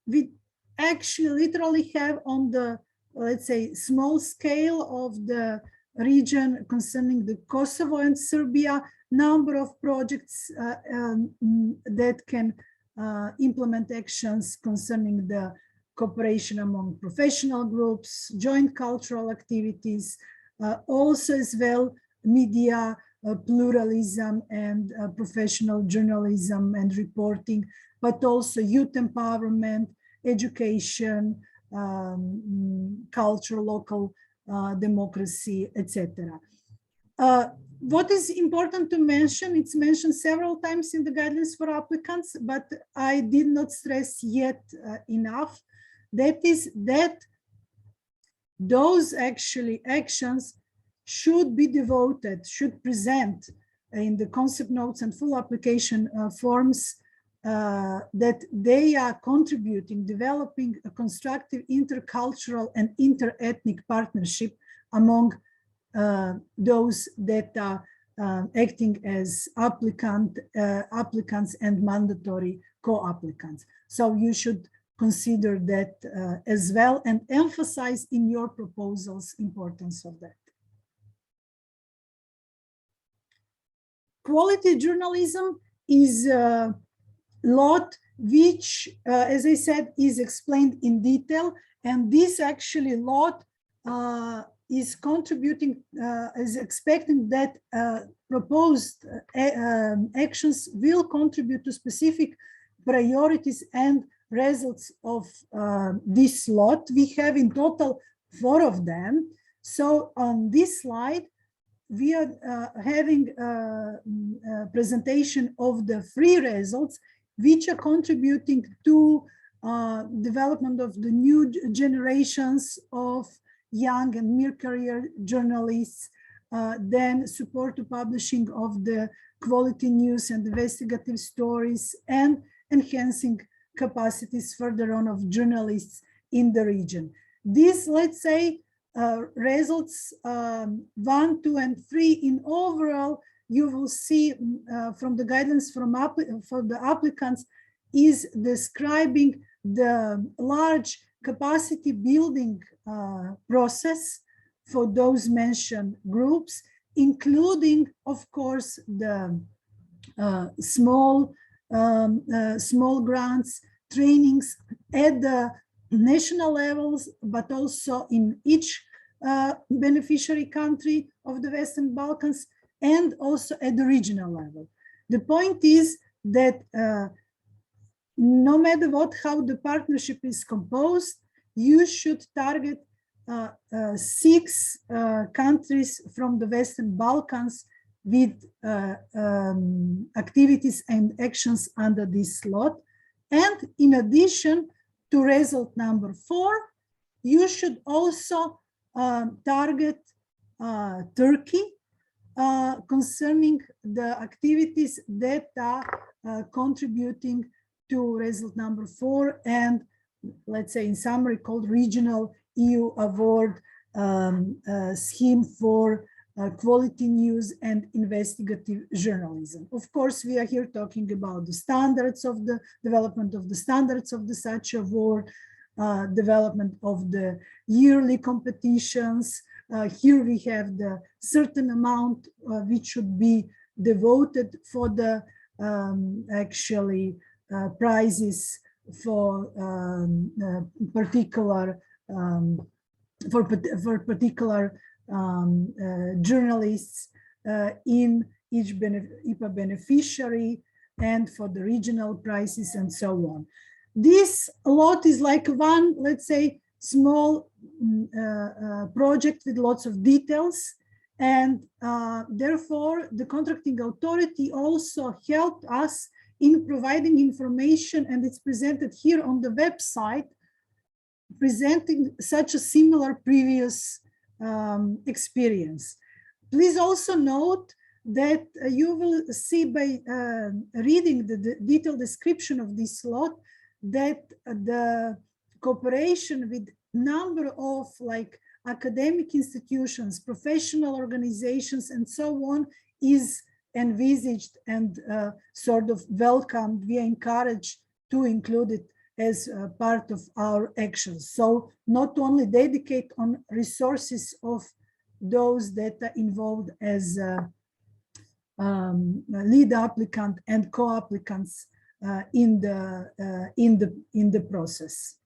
we actually literally have on the, let's say, small scale of the region concerning the Kosovo and Serbia, number of projects that can implement actions concerning the cooperation among professional groups, joint cultural activities, also as well media pluralism and professional journalism and reporting, but also youth empowerment, education, culture, local democracy, etc. What is important to mention, it's mentioned several times in the guidelines for applicants, but I did not stress yet enough, that is that those actually actions should be devoted, should present in the concept notes and full application forms that they are contributing, developing a constructive intercultural and inter-ethnic partnership among those that are acting as applicants and mandatory co-applicants. So you should consider that as well and emphasize in your proposals importance of that. Quality journalism is a lot which, as I said, is explained in detail, and this actually lot is contributing, is expecting that proposed actions will contribute to specific priorities and results of this lot. We have in total 4 of them. So on this slide, we are having a presentation of the 3 results, which are contributing to development of the new generations of young and mid-career journalists, then support to publishing of the quality news and investigative stories, and enhancing capacities further on of journalists in the region. These, let's say, results 1, 2, and 3 in overall, you will see from the guidance for the applicants is describing the large capacity building process for those mentioned groups, including, of course, the small grants, trainings at the national levels, but also in each beneficiary country of the Western Balkans, and also at the regional level. The point is that no matter how the partnership is composed, you should target 6 countries from the Western Balkans with activities and actions under this slot. And in addition to result number 4, you should also target Turkey concerning the activities that are contributing to result number 4, and let's say in summary called regional EU award scheme for quality news, and investigative journalism. Of course, we are here talking about the standards of the development of the standards of the such award, development of the yearly competitions. Here we have the certain amount which should be devoted for the actually prizes for particular journalists in each IPA beneficiary, and for the regional prizes and so on. This lot is like one, let's say, small project with lots of details, and therefore the contracting authority also helped us in providing information, and it's presented here on the website, presenting such a similar previous experience. Please also note that you will see by reading the detailed description of this lot that the cooperation with number of like academic institutions, professional organizations, and so on is envisaged and sort of welcomed. We are encouraged to include it as part of our actions. So not only dedicate on resources of those that are involved as lead applicant and co-applicants in the process.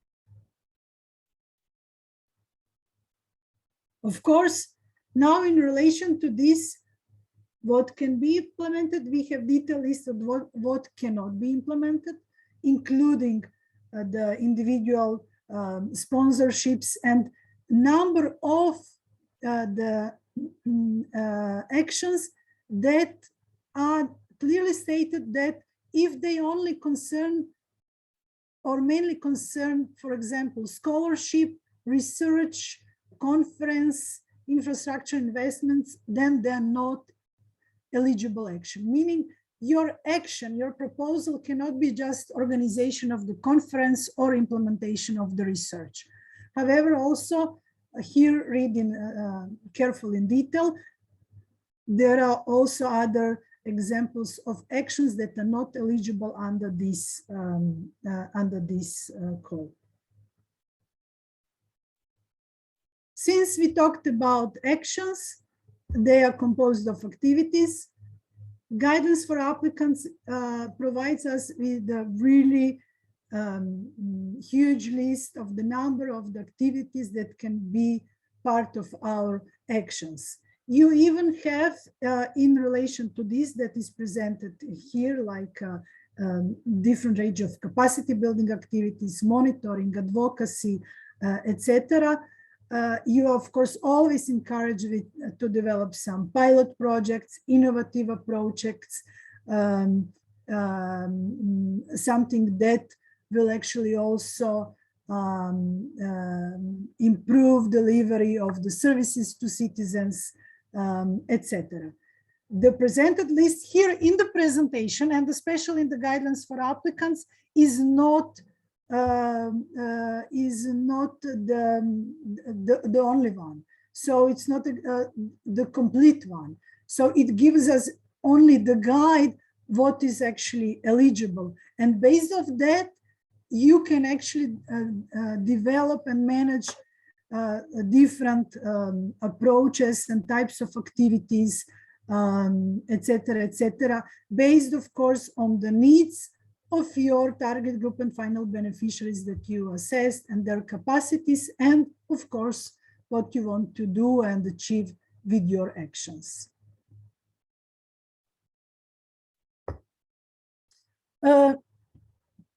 Of course, now in relation to this, what can be implemented, we have detailed list of what cannot be implemented, including the individual sponsorships and number of the actions that are clearly stated that if they only concern or mainly concern, for example, scholarship, research, conference, infrastructure investments, then they're not eligible action, meaning your action, your proposal cannot be just organization of the conference or implementation of the research. However, also here reading carefully in detail, there are also other examples of actions that are not eligible under this code. Since we talked about actions, they are composed of activities. Guidance for applicants provides us with a really huge list of the number of the activities that can be part of our actions. You even have, in relation to this that is presented here, like different range of capacity building activities, monitoring, advocacy, etc. You, of course, always encourage to develop some pilot projects, innovative projects, something that will actually also improve delivery of the services to citizens, etc. The presented list here in the presentation, and especially in the guidelines for applicants, is not the only one. So it's not the complete one. So it gives us only the guide what is actually eligible, and based on that you can actually develop and manage different approaches and types of activities, etc., etc., based, of course, on the needs of your target group and final beneficiaries that you assessed and their capacities, and, of course, what you want to do and achieve with your actions.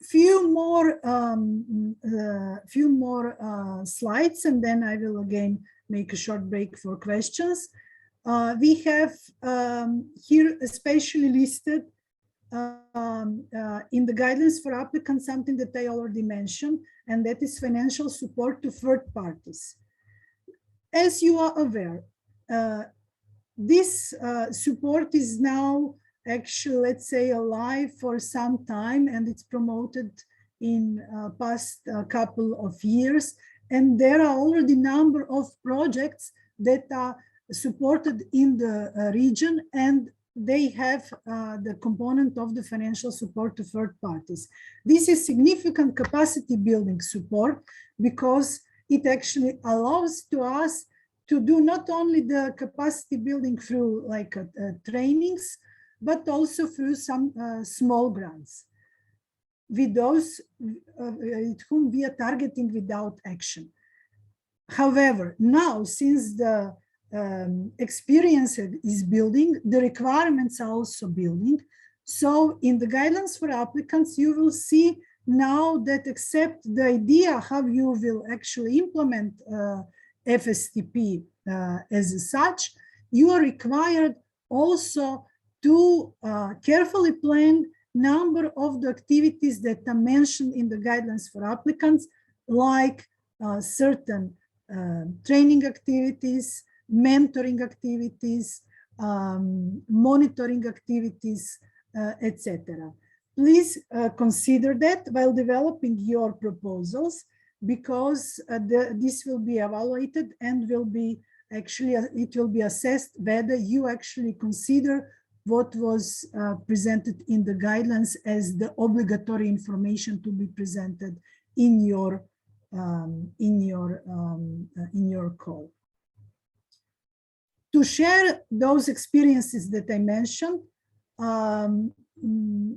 Few more slides, and then I will again make a short break for questions. We have here especially listed in the guidelines for applicants something that I already mentioned, and that is financial support to third parties. As you are aware, this support is now actually, let's say, alive for some time, and it's promoted in past couple of years. And there are already a number of projects that are supported in the region, and they have the component of the financial support to third parties. This is significant capacity building support because it actually allows to us to do not only the capacity building through like trainings, but also through some small grants with those whom we are targeting without action. However, now since the experience is building, the requirements are also building. So in the guidelines for applicants, you will see now that except the idea how you will actually implement FSTP as such, you are required also to carefully plan number of the activities that are mentioned in the guidelines for applicants, like certain training activities, mentoring activities, monitoring activities, etc. Please consider that while developing your proposals, because this will be evaluated and will be actually, it will be assessed whether you actually consider what was presented in the guidelines as the obligatory information to be presented in your call. To share those experiences that I mentioned,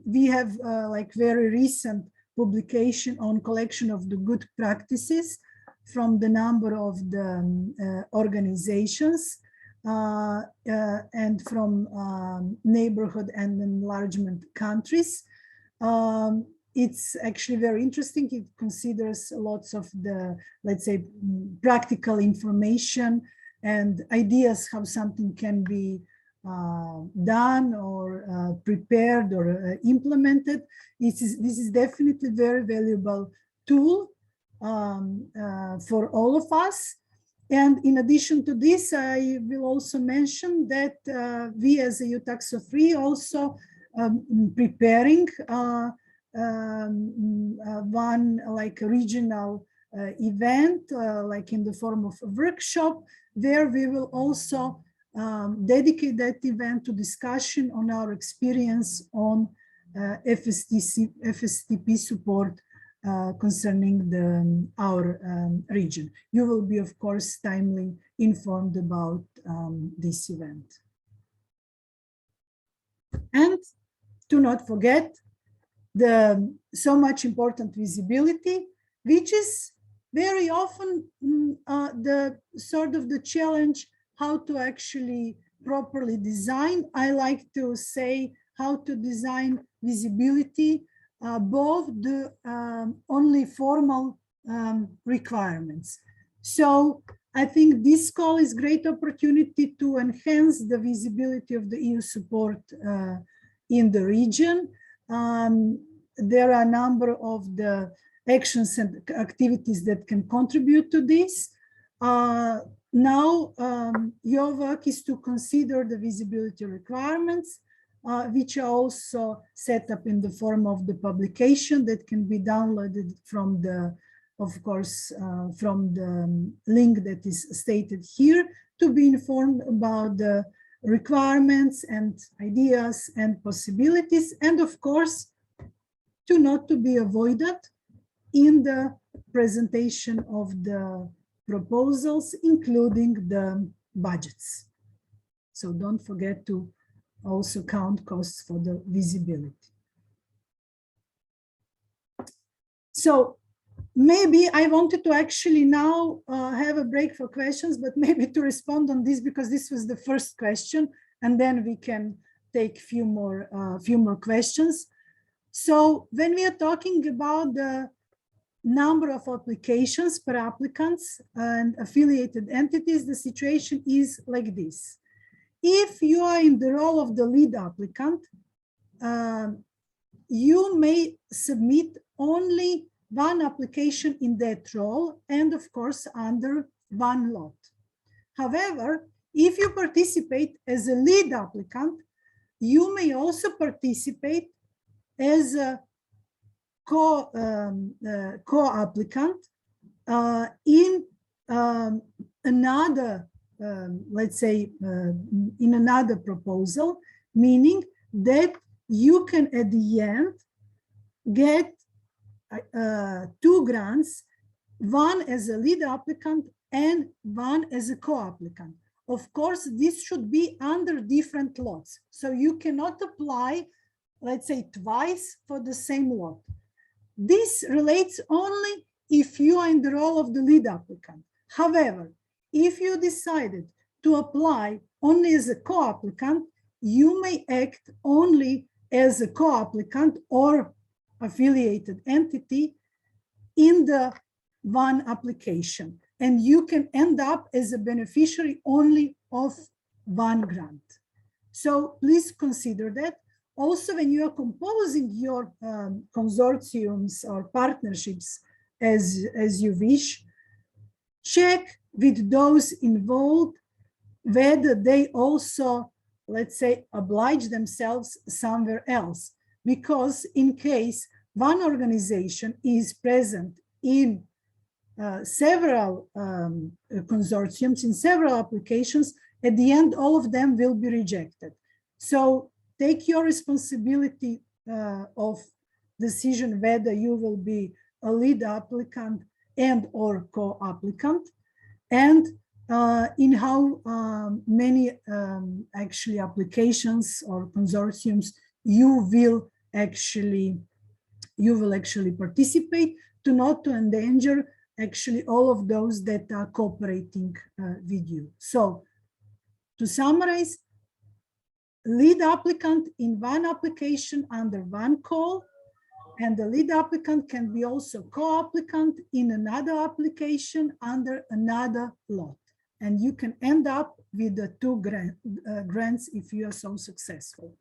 we have like very recent publication on collection of the good practices from the number of the organizations and from neighborhood and enlargement countries. It's actually very interesting. It considers lots of the, let's say, practical information and ideas how something can be done or prepared or implemented. This is definitely a very valuable tool for all of us. And in addition to this, I will also mention that we as a Tacso 3 also preparing one like regional event, like in the form of a workshop, where we will also dedicate that event to discussion on our experience on FSTP support concerning our region. You will be, of course, timely informed about this event. And do not forget the so much important visibility, which is very often the sort of the challenge how to actually properly design. I like to say how to design visibility, both the only formal requirements. So I think this call is great opportunity to enhance the visibility of the EU support in the region. There are a number of the actions and activities that can contribute to this. Now, your work is to consider the visibility requirements, which are also set up in the form of the publication that can be downloaded from the, of course, from the link that is stated here, to be informed about the requirements and ideas and possibilities, and of course, to not to be avoided in the presentation of the proposals, including the budgets. So don't forget to also count costs for the visibility. So maybe I wanted to actually now have a break for questions, but maybe to respond on this, because this was the first question, and then we can take few more questions. So when we are talking about the number of applications per applicants and affiliated entities, the situation is like this. If you are in the role of the lead applicant, you may submit only one application in that role, and of course under one lot. However, if you participate as a lead applicant, you may also participate as a co-applicant in another let's say, in another proposal, meaning that you can at the end get two grants, one as a lead applicant and one as a co-applicant. Of course, this should be under different lots. So you cannot apply, let's say, twice for the same lot. This relates only if you are in the role of the lead applicant. However, if you decided to apply only as a co-applicant, you may act only as a co-applicant or affiliated entity in the one application, and you can end up as a beneficiary only of one grant. So please consider that. Also, when you are composing your consortiums or partnerships as you wish, check with those involved whether they also, let's say, oblige themselves somewhere else. Because in case one organization is present in several consortiums, in several applications, at the end, all of them will be rejected. So take your responsibility of decision whether you will be a lead applicant and or co-applicant, and in how many actually applications or consortiums you will actually participate, to not to endanger actually all of those that are cooperating with you. So to summarize, lead applicant in one application under one call, and the lead applicant can be also co-applicant in another application under another lot. And you can end up with the two grants if you are so successful.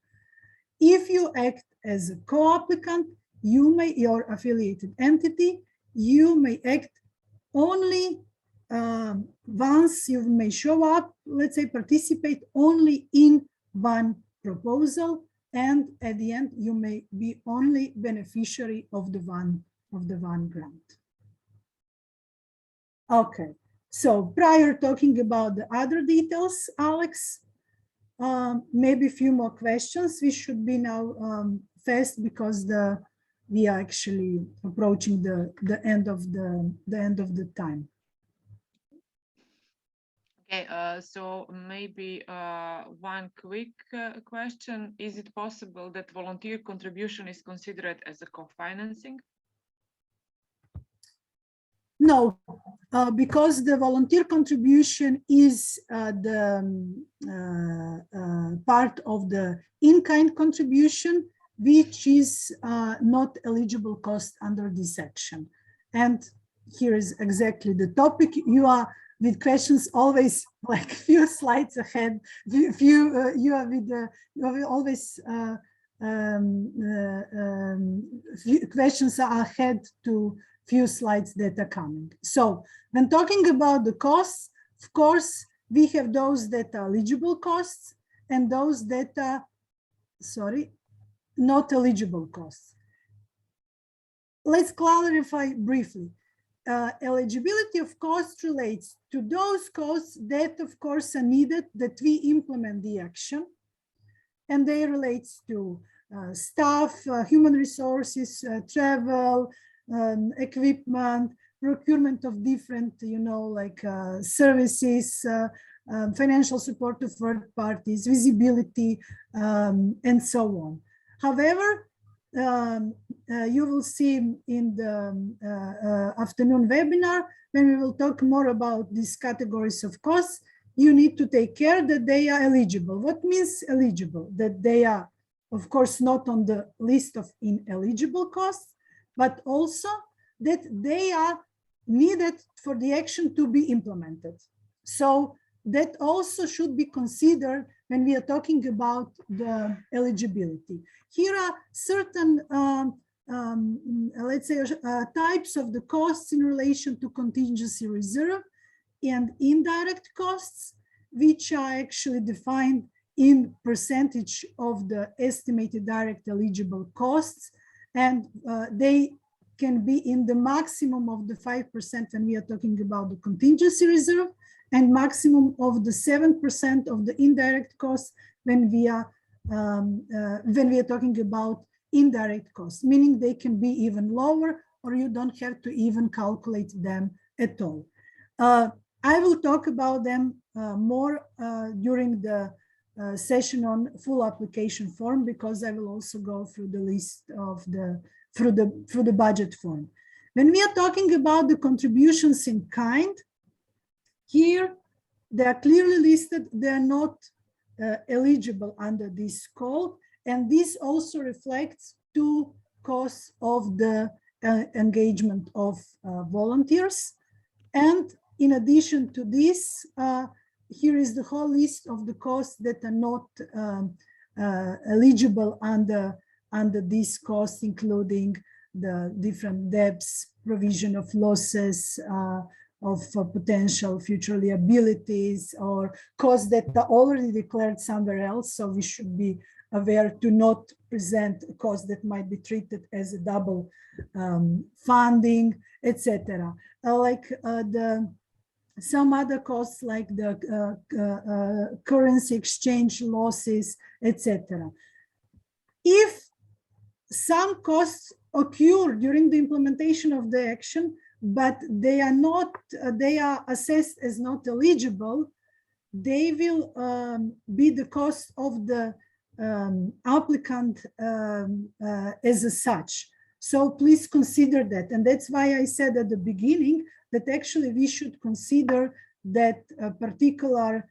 If you act as a co-applicant, your affiliated entity, you may act only once. You may show up, let's say, participate only in one proposal, and at the end you may be only beneficiary of the one grant. Okay, so prior talking about the other details, Alex, maybe a few more questions. We should be now fast because we are actually approaching the end of the time. Okay, so maybe one quick question. Is it possible that volunteer contribution is considered as a co-financing? No, because the volunteer contribution is the part of the in-kind contribution, which is not eligible cost under this section. And here is exactly the topic. You are with questions always like few slides ahead. You are with always questions are ahead to few slides that are coming. So when talking about the costs, of course, we have those that are eligible costs and those that are, not eligible costs. Let's clarify briefly. Eligibility of costs relates to those costs that, of course, are needed that we implement the action, and they relates to staff, human resources, travel, equipment, procurement of different, services, financial support to third parties, visibility, and so on. However, you will see in the afternoon webinar, when we will talk more about these categories of costs, you need to take care that they are eligible. What means eligible? That they are, of course, not on the list of ineligible costs, but also that they are needed for the action to be implemented. So that also should be considered when we are talking about the eligibility. Here are certain, let's say, types of the costs in relation to contingency reserve and indirect costs, which are actually defined in percentage of the estimated direct eligible costs. And they can be in the maximum of the 5% when we are talking about the contingency reserve, and maximum of the 7% of the indirect costs when we are talking about indirect costs, meaning they can be even lower, or you don't have to even calculate them at all. I will talk about them more during the session on full application form, because I will also go through the list of through the budget form. When we are talking about the contributions in kind, here they are clearly listed. They are not eligible under this scope, and this also reflects two costs of the engagement of volunteers. And in addition to this, here is the whole list of the costs that are not eligible under this cost, including the different debts, provision of losses, of potential future liabilities, or costs that are already declared somewhere else. So we should be aware to not present a cost that might be treated as a double funding, etc. Some other costs like the currency exchange losses, etc. If some costs occur during the implementation of the action, but they are not, they are assessed as not eligible, they will be the cost of the applicant as such. So please consider that. And that's why I said at the beginning that actually we should consider that a particular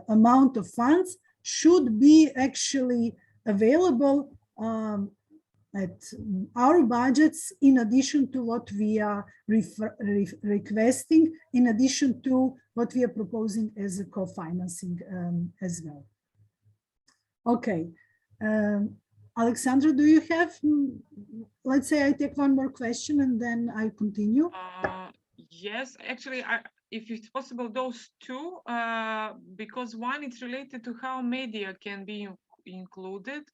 amount of funds should be actually available at our budgets, in addition to what we are requesting, in addition to what we are proposing as a co-financing as well. Okay. Alexandra, do you have, let's say I take one more question and then I continue. Yes, actually, if it's possible, those two, because one is related to how media can be included.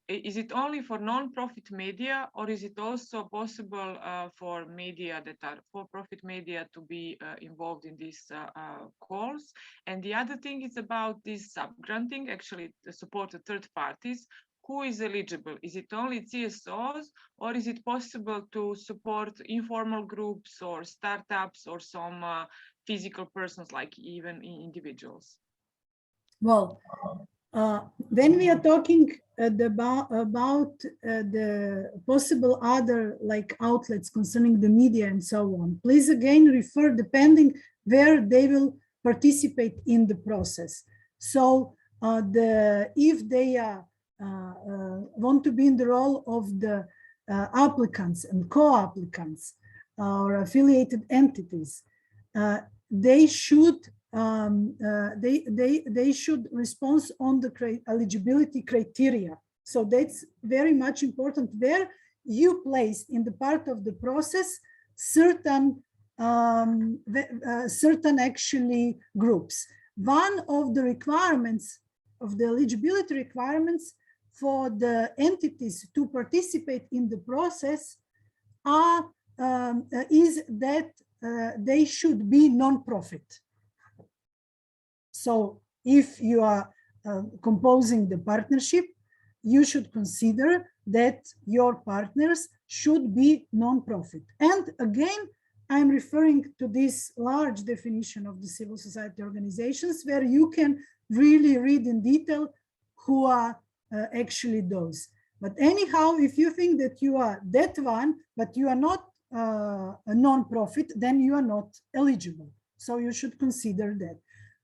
Is it only for non-profit media, or is it also possible for media that are for-profit media to be involved in these calls? And the other thing is about this sub-granting, actually to support the third parties. Who is eligible? Is it only CSOs, or is it possible to support informal groups or startups or some physical persons, like even individuals? Well, when we are talking about the possible other like outlets concerning the media and so on, please again refer depending where they will participate in the process. So if they are want to be in the role of the applicants and co-applicants or affiliated entities, they should they should respond on the eligibility criteria. So that's very much important, where you place in the part of the process certain certain actually groups. One of the requirements of the eligibility requirements for the entities to participate in the process are is that they should be non-profit. So if you are composing the partnership, you should consider that your partners should be non-profit. And again, I'm referring to this large definition of the civil society organizations, where you can really read in detail who are actually those. But anyhow, if you think that you are that one, but you are not a non-profit, then you are not eligible. So you should consider that.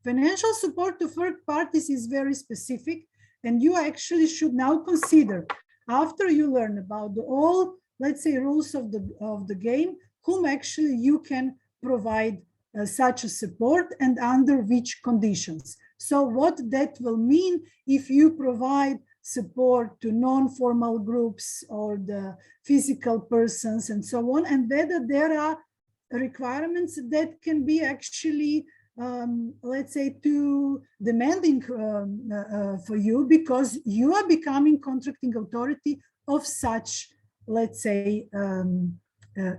Financial support to third parties is very specific, and you actually should now consider, after you learn about all, let's say, rules of the game, whom actually you can provide such a support and under which conditions. So what that will mean if you provide support to non-formal groups or the physical persons and so on, and whether there are requirements that can be actually let's say too demanding for you, because you are becoming contracting authority of such, let's say,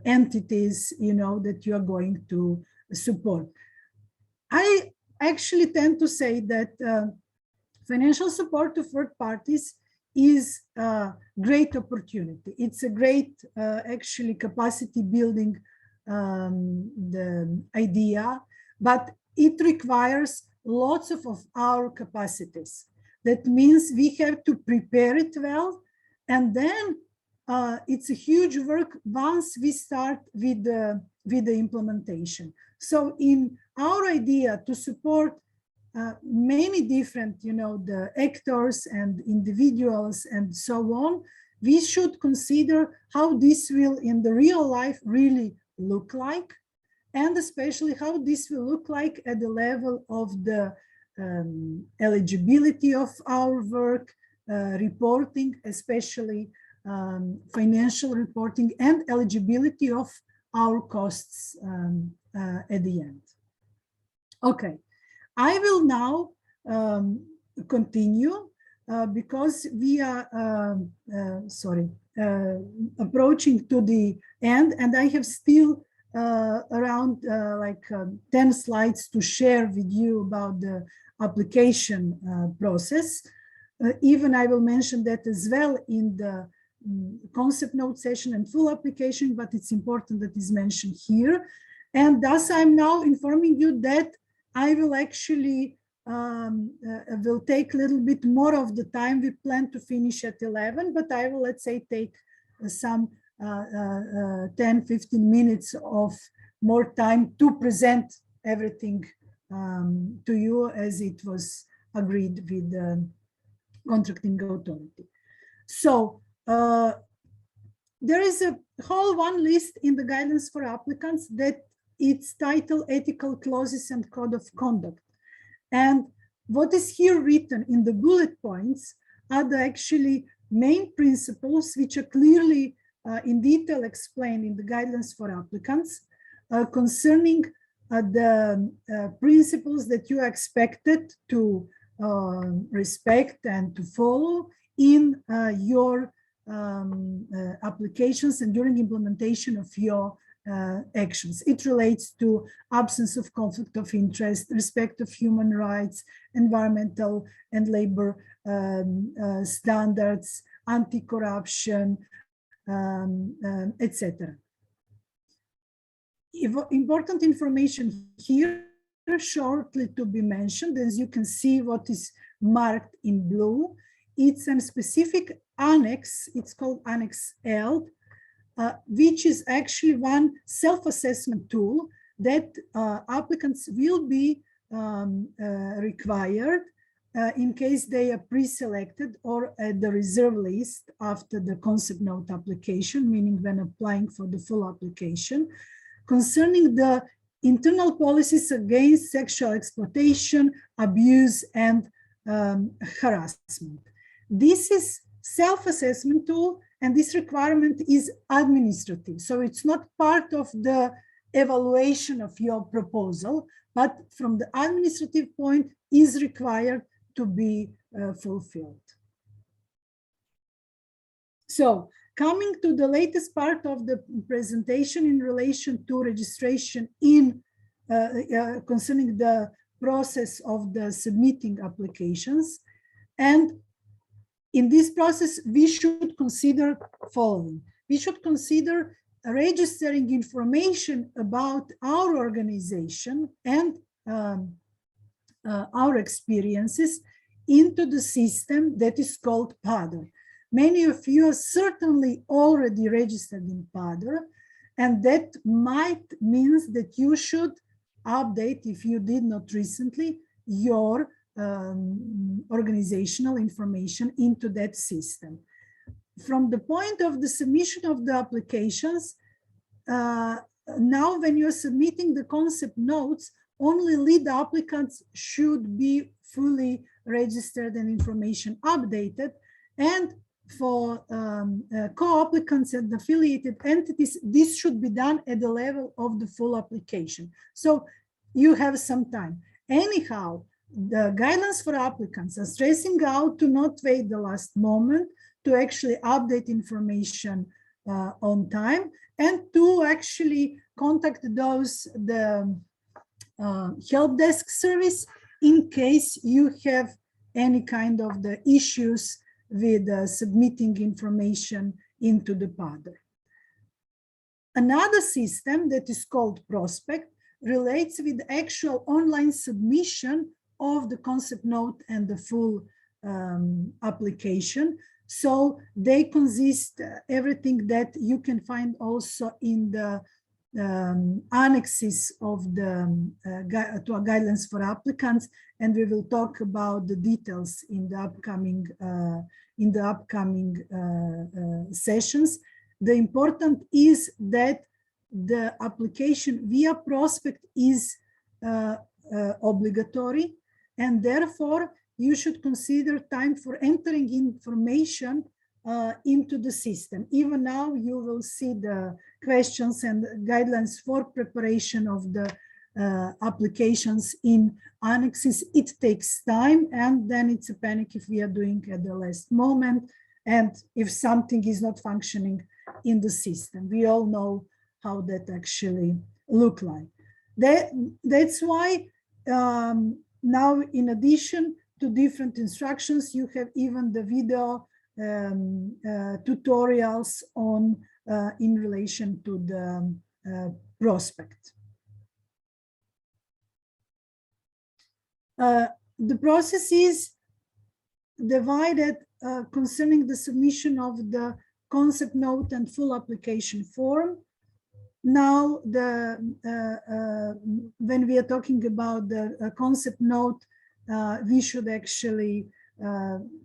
entities, you know, that you are going to support. I actually tend to say that financial support to third parties is a great opportunity. It's a great, actually, capacity building the idea, but it requires lots of our capacities. That means we have to prepare it well, and then it's a huge work once we start with the implementation. So in our idea to support many different, the actors and individuals and so on, we should consider how this will in the real life really look like, and especially how this will look like at the level of the eligibility of our work, reporting, especially financial reporting, and eligibility of our costs at the end. Okay, I will now continue because we are, approaching to the end, and I have still around 10 slides to share with you about the application process. Even I will mention that as well in the concept note session and full application, but it's important that is mentioned here. And thus I'm now informing you that I will actually will take a little bit more of the time. We plan to finish at 11, but I will, let's say, take some 10-15 minutes of more time to present everything to you as it was agreed with the contracting authority. So there is a whole one list in the guidelines for applicants that it's titled Ethical Clauses and Code of Conduct. And what is here written in the bullet points are the actually main principles which are clearly in detail explained in the guidelines for applicants concerning the principles that you are expected to respect and to follow in your applications and during implementation of your actions. It relates to absence of conflict of interest, respect of human rights, environmental and labor standards, anti-corruption, etc. Important information here shortly to be mentioned, as you can see what is marked in blue. It's a specific annex, it's called Annex L, which is actually one self-assessment tool that applicants will be required in case they are pre-selected or at the reserve list after the concept note application, meaning when applying for the full application, concerning the internal policies against sexual exploitation, abuse, and harassment. This is self-assessment tool, and this requirement is administrative. So it's not part of the evaluation of your proposal, but from the administrative point is required to be fulfilled. So coming to the latest part of the presentation in relation to registration in concerning the process of the submitting applications. And in this process, we should consider following. We should consider registering information about our organization and our experiences into the system that is called PADR. Many of you are certainly already registered in PADR, and that might mean that you should update, if you did not recently, your organizational information into that system. From the point of the submission of the applications, now when you're submitting the concept notes, only lead applicants should be fully registered and information updated. And for co-applicants and affiliated entities, this should be done at the level of the full application. So you have some time. Anyhow, the guidelines for applicants are stressing out to not wait the last moment to actually update information on time and to actually contact those, the help desk service in case you have any kind of the issues with submitting information into the PADR. Another system that is called Prospect relates with actual online submission of the concept note and the full application. So they consist everything that you can find also in the annexes of the to guidelines for applicants, and we will talk about the details in the upcoming sessions. The important is that the application via Prospect is obligatory, and therefore you should consider time for entering information into the system. Even now you will see the questions and guidelines for preparation of the applications in annexes. It takes time, and then it's a panic if we are doing at the last moment and if something is not functioning in the system. We all know how that actually look like. That's why now, in addition to different instructions, you have even the video tutorials on in relation to the prospect. The process is divided concerning the submission of the concept note and full application form. Now, when we are talking about the concept note, we should actually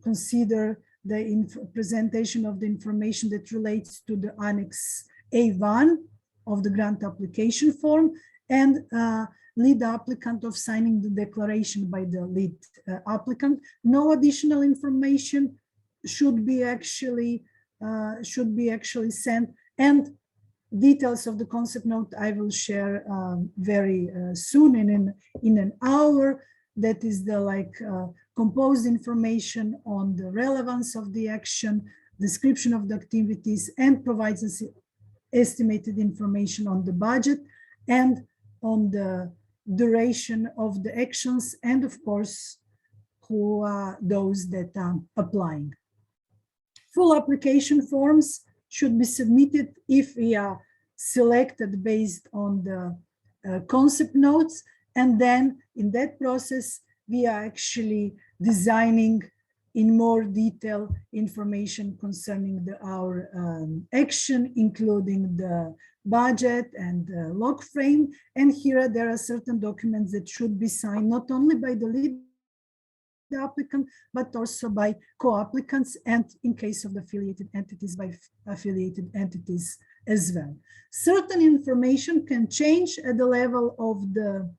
consider the presentation of the information that relates to the Annex A1 of the grant application form, and lead applicant of signing the declaration by the lead applicant. No additional information should be actually sent, and details of the concept note I will share very soon, in an hour. That is the composed information on the relevance of the action, description of the activities, and provides us estimated information on the budget and on the duration of the actions, and of course, who are those that are applying. Full application forms should be submitted if we are selected based on the concept notes, and then in that process we are actually designing in more detail information concerning our action, including the budget and the log frame. And here there are certain documents that should be signed not only by the lead applicant, but also by co-applicants, and in case of the affiliated entities, by affiliated entities as well. Certain information can change at the level of the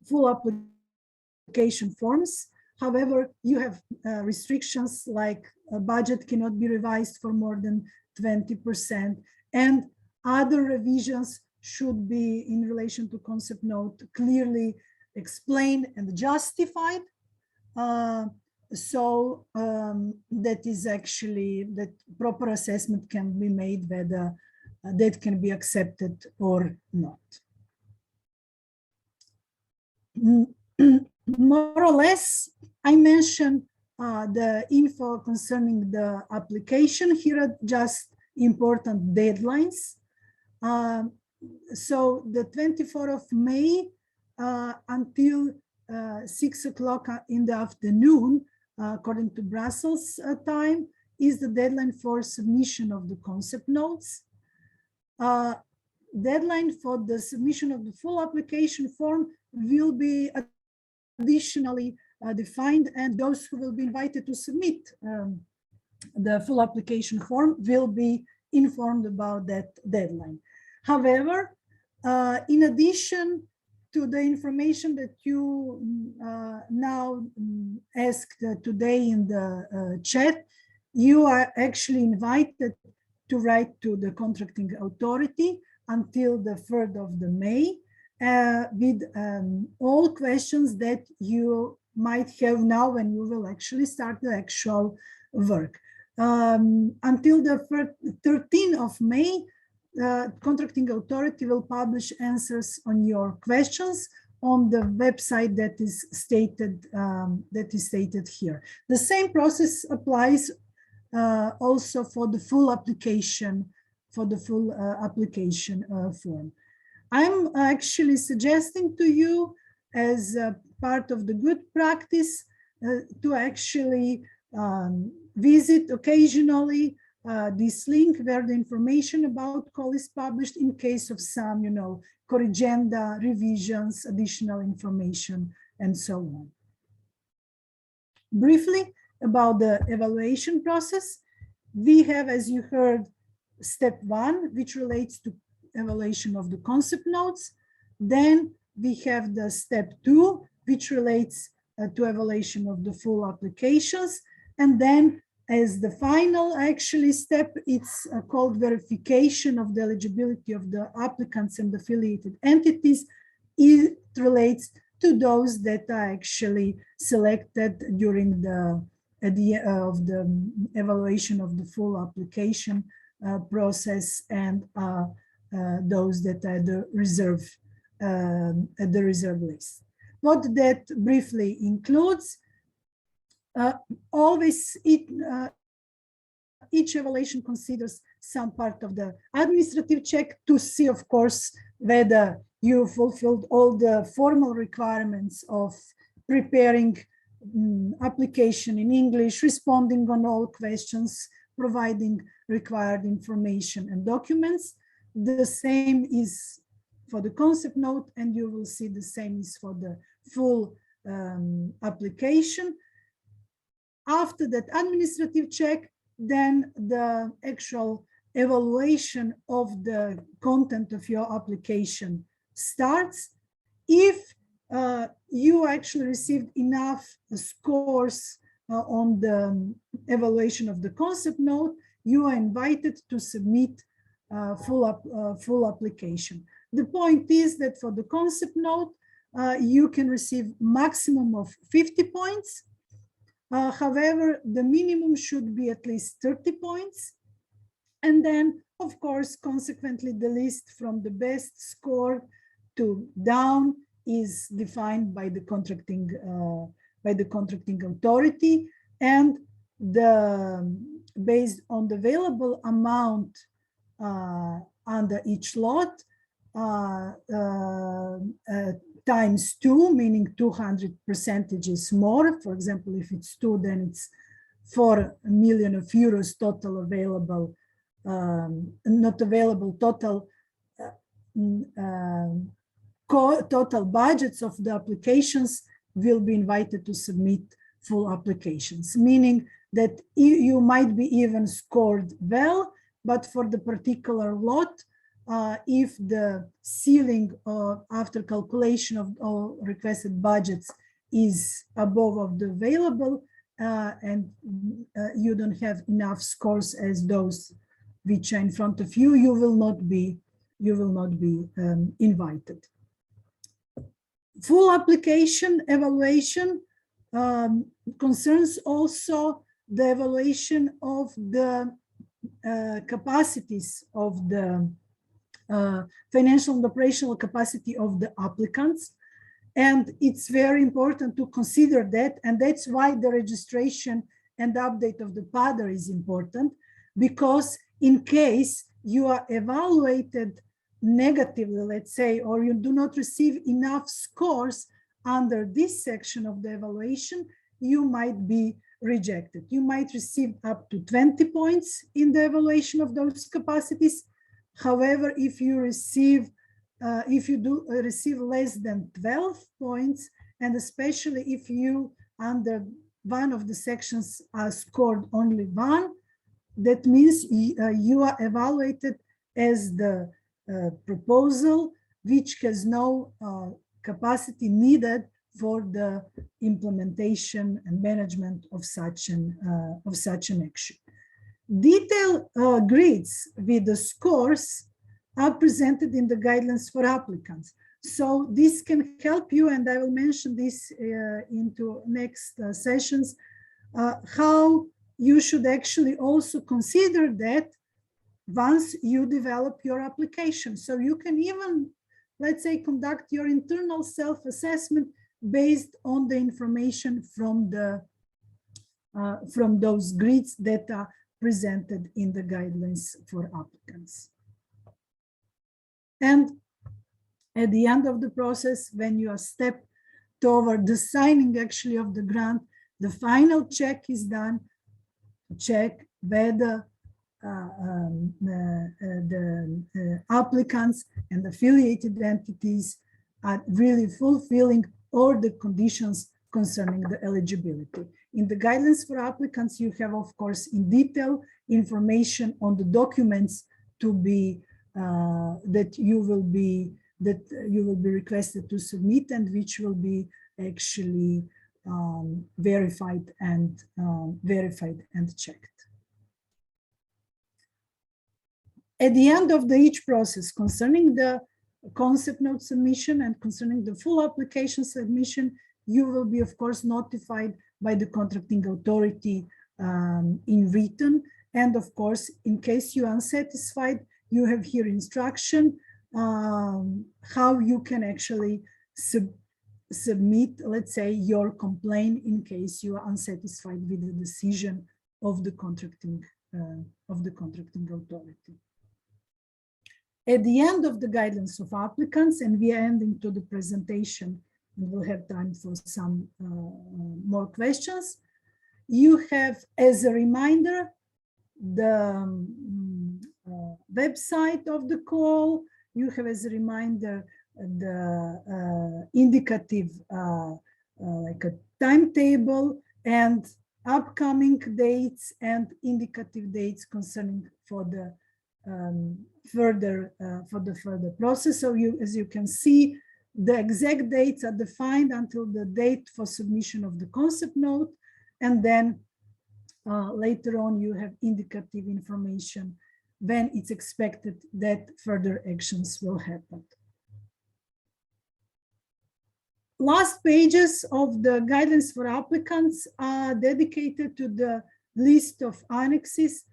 full application forms. However, you have restrictions like a budget cannot be revised for more than 20%, and other revisions should be in relation to concept note clearly explained and justified. That is actually that proper assessment can be made whether that can be accepted or not. More or less, I mentioned the info concerning the application. Here are just important deadlines. So the 24th of May until 6 o'clock in the afternoon, according to Brussels time, is the deadline for submission of the concept notes. Deadline for the submission of the full application form will be additionally defined, and those who will be invited to submit the full application form will be informed about that deadline. However, in addition to the information that you now asked today in the chat, you are actually invited to write to the contracting authority until the 3rd of May with all questions that you might have now when you will actually start the actual work. Until the 13th of May, contracting authority will publish answers on your questions on the website that is stated here. The same process applies also for the full application, form. I'm actually suggesting to you as a part of the good practice to actually visit occasionally this link where the information about call is published in case of some, corrigenda, revisions, additional information, and so on. Briefly about the evaluation process, we have, as you heard, step 1, which relates to evaluation of the concept notes. Then we have the step 2, which relates to evaluation of the full applications. And then as the final actually step, it's called verification of the eligibility of the applicants and affiliated entities. It relates to those that are actually selected during the evaluation of the full application process, and those that are the reserve list. What that briefly includes, always each evaluation considers some part of the administrative check to see, of course, whether you fulfilled all the formal requirements of preparing application in English, responding on all questions, providing required information and documents. The same is for the concept note, and you will see the same is for the full application. After that administrative check, then the actual evaluation of the content of your application starts. If you actually received enough scores on the evaluation of the concept note, you are invited to submit full application. The point is that for the concept note, you can receive maximum of 50 points. However, the minimum should be at least 30 points. And then, of course, consequently, the list from the best score to down is defined by the contracting authority, and based on the available amount under each lot times 2, meaning 200% more. For example, if it's 2, then it's 4 million of euros total available, not available, total total budgets of the applications will be invited to submit full applications, meaning that you might be even scored well, but for the particular lot, if the ceiling after calculation of all requested budgets is above of the available, and you don't have enough scores as those which are in front of you, you will not be invited. Full application evaluation concerns also the evaluation of the capacities of the financial and operational capacity of the applicants. And it's very important to consider that. And that's why the registration and update of the PADR is important, because in case you are evaluated negatively, let's say, or you do not receive enough scores under this section of the evaluation, you might be rejected. You might receive up to 20 points in the evaluation of those capacities. However, if you receive less than 12 points, and especially if you under one of the sections are scored only 1, that means you are evaluated as the proposal which has no capacity needed for the implementation and management of such an action. Detailed grids with the scores are presented in the guidelines for applicants. So this can help you, and I will mention this into next sessions, how you should actually also consider that once you develop your application. So you can even, let's say, conduct your internal self-assessment based on the information from those grids that are presented in the guidelines for applicants. And at the end of the process, when you are stepped toward the signing actually of the grant, the final check is done to check whether the applicants and affiliated entities are really fulfilling all the conditions concerning the eligibility. In the guidelines for applicants, you have, of course, in detail information on the documents to be that you will be requested to submit and which will be actually verified and checked. At the end of each process, concerning the concept note submission and concerning the full application submission, you will be, of course, notified by the contracting authority in written. And of course, in case you are unsatisfied, you have here instruction how you can actually submit, let's say, your complaint in case you are unsatisfied with the decision of the contracting authority. At the end of the guidelines of applicants, and we are ending to the presentation, and we'll have time for some more questions. You have, as a reminder, the website of the call. You have, as a reminder, the indicative like a timetable and upcoming dates and indicative dates concerning for the further process. So as you can see, the exact dates are defined until the date for submission of the concept note, and then later on you have indicative information when it's expected that further actions will happen. Last pages of the guidelines for applicants are dedicated to the list of annexes,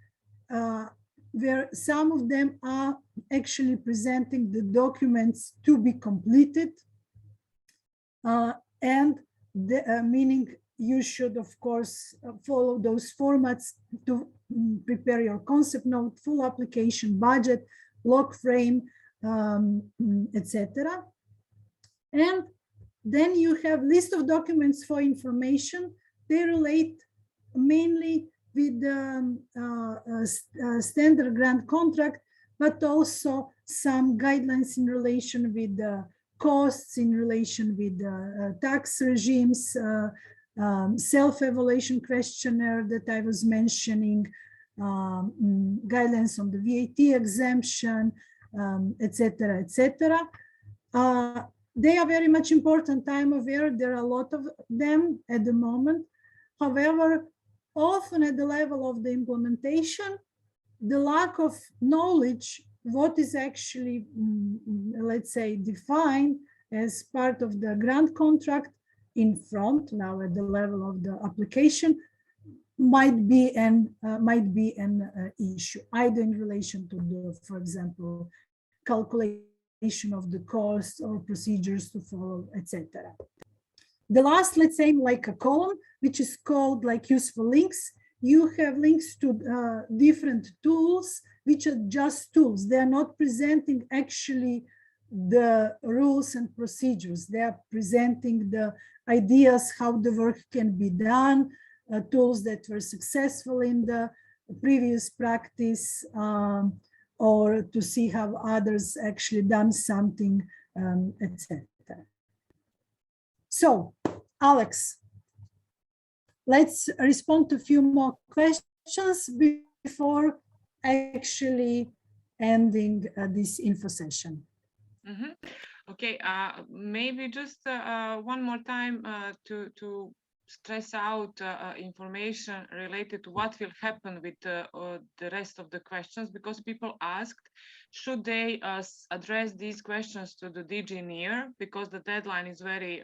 where some of them are actually presenting the documents to be completed, meaning you should, of course, follow those formats to prepare your concept note, full application, budget, log frame, etc. And then you have list of documents for information. They relate mainly with the standard grant contract, but also some guidelines in relation with the costs, in relation with the tax regimes, self-evaluation questionnaire that I was mentioning, guidelines on the VAT exemption, etc., etc. They are very much important. I'm aware there are a lot of them at the moment. However, often at the level of the implementation, the lack of knowledge, what is actually, let's say, defined as part of the grant contract in front, now at the level of the application, might be an issue, either in relation to the, for example, calculation of the costs or procedures to follow, etc. The last, let's say, like a column, which is called like useful links. You have links to different tools, which are just tools. They are not presenting actually the rules and procedures. They are presenting the ideas how the work can be done, tools that were successful in the previous practice, or to see how others actually done something, etc. So, Alex, let's respond to a few more questions before actually ending this info session. Mm-hmm. Okay, maybe just one more time to stress out information related to what will happen with the rest of the questions, because people asked, should they address these questions to the DG NEAR, because the deadline is very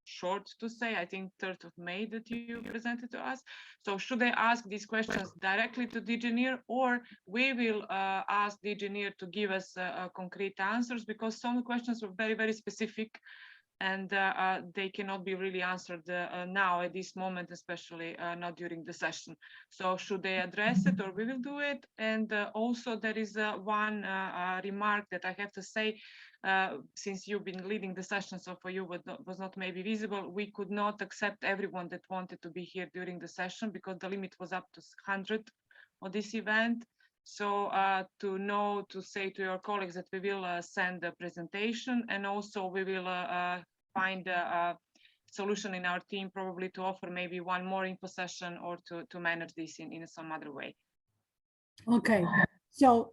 short to say, I think 3rd of May that you presented to us. So should I ask these questions directly to the engineer, or we will ask the engineer to give us concrete answers, because some questions were very, very specific, and they cannot be really answered now at this moment, especially not during the session. So should they address it, or we will do it? And also there is one remark that I have to say, since you've been leading the session, so for you was not maybe visible, we could not accept everyone that wanted to be here during the session, because the limit was up to 100 on this event. So to say to your colleagues that we will send a presentation, and also we will find a solution in our team, probably to offer maybe one more info session, or to manage this in some other way. Okay, so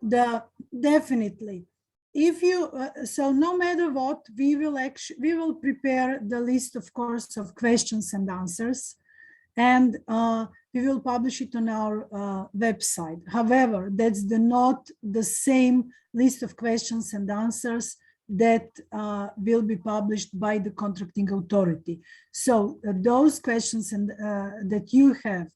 definitely, if you so no matter what, we will prepare the list, of course, of questions and answers, and we will publish it on our website. However, that's not the same list of questions and answers that will be published by the contracting authority. So those questions and that you have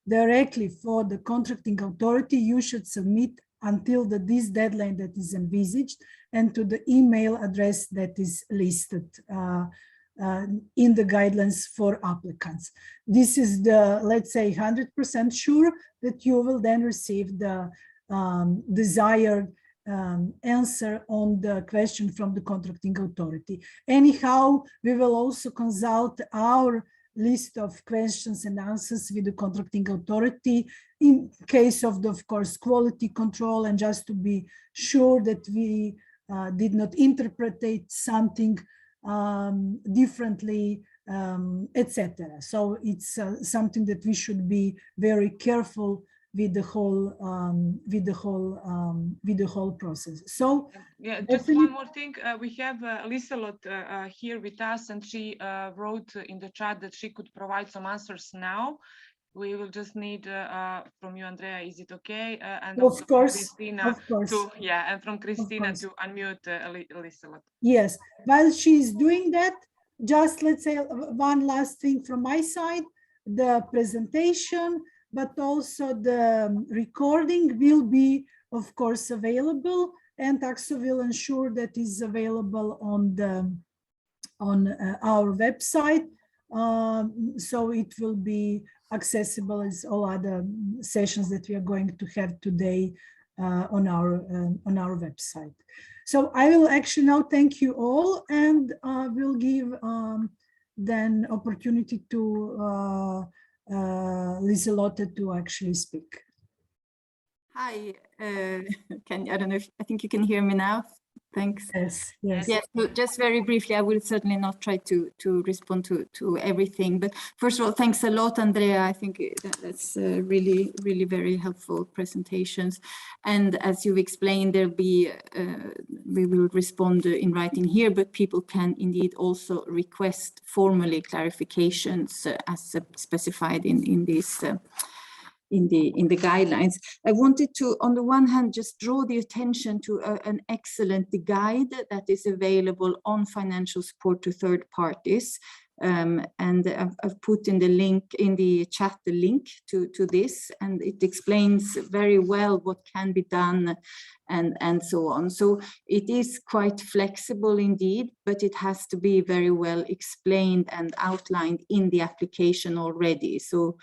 directly for the contracting authority, you should submit until this deadline that is envisaged, and to the email address that is listed in the guidelines for applicants. This is the, let's say, 100% sure that you will then receive the desired answer on the question from the contracting authority. Anyhow, we will also consult our list of questions and answers with the contracting authority in case of course, quality control, and just to be sure that we did not interpret something differently, etc. So it's something that we should be very careful with the whole process. So yeah, just one more thing. We have Liselot here with us, and she wrote in the chat that she could provide some answers now. We will just need from you, Andrea. Is it okay? And of course, Christina, of course. and from Christina to unmute Liselot. Yes, while she's doing that, just let's say one last thing from my side: the presentation, but also the recording will be, of course, available, and Tacso will ensure that is available on our website. So it will be accessible as all other sessions that we are going to have today on our website. So I will actually now thank you all, and we'll give then opportunity to Liselotte to actually speak. Hi, I don't know if, I think you can hear me now. Thanks. Yes, yes. Yes, so just very briefly, I will certainly not try to respond to everything, but first of all, thanks a lot, Andrea. I think that's really, really very helpful presentations. And as you've explained, there'll be, we will respond in writing here, but people can indeed also request formally clarifications as specified in this in the guidelines. I wanted to, on the one hand, just draw the attention to an excellent guide that is available on financial support to third parties. And I've put in the link in the chat the link to this, and it explains very well what can be done and so on. So it is quite flexible indeed, but it has to be very well explained and outlined in the application already. So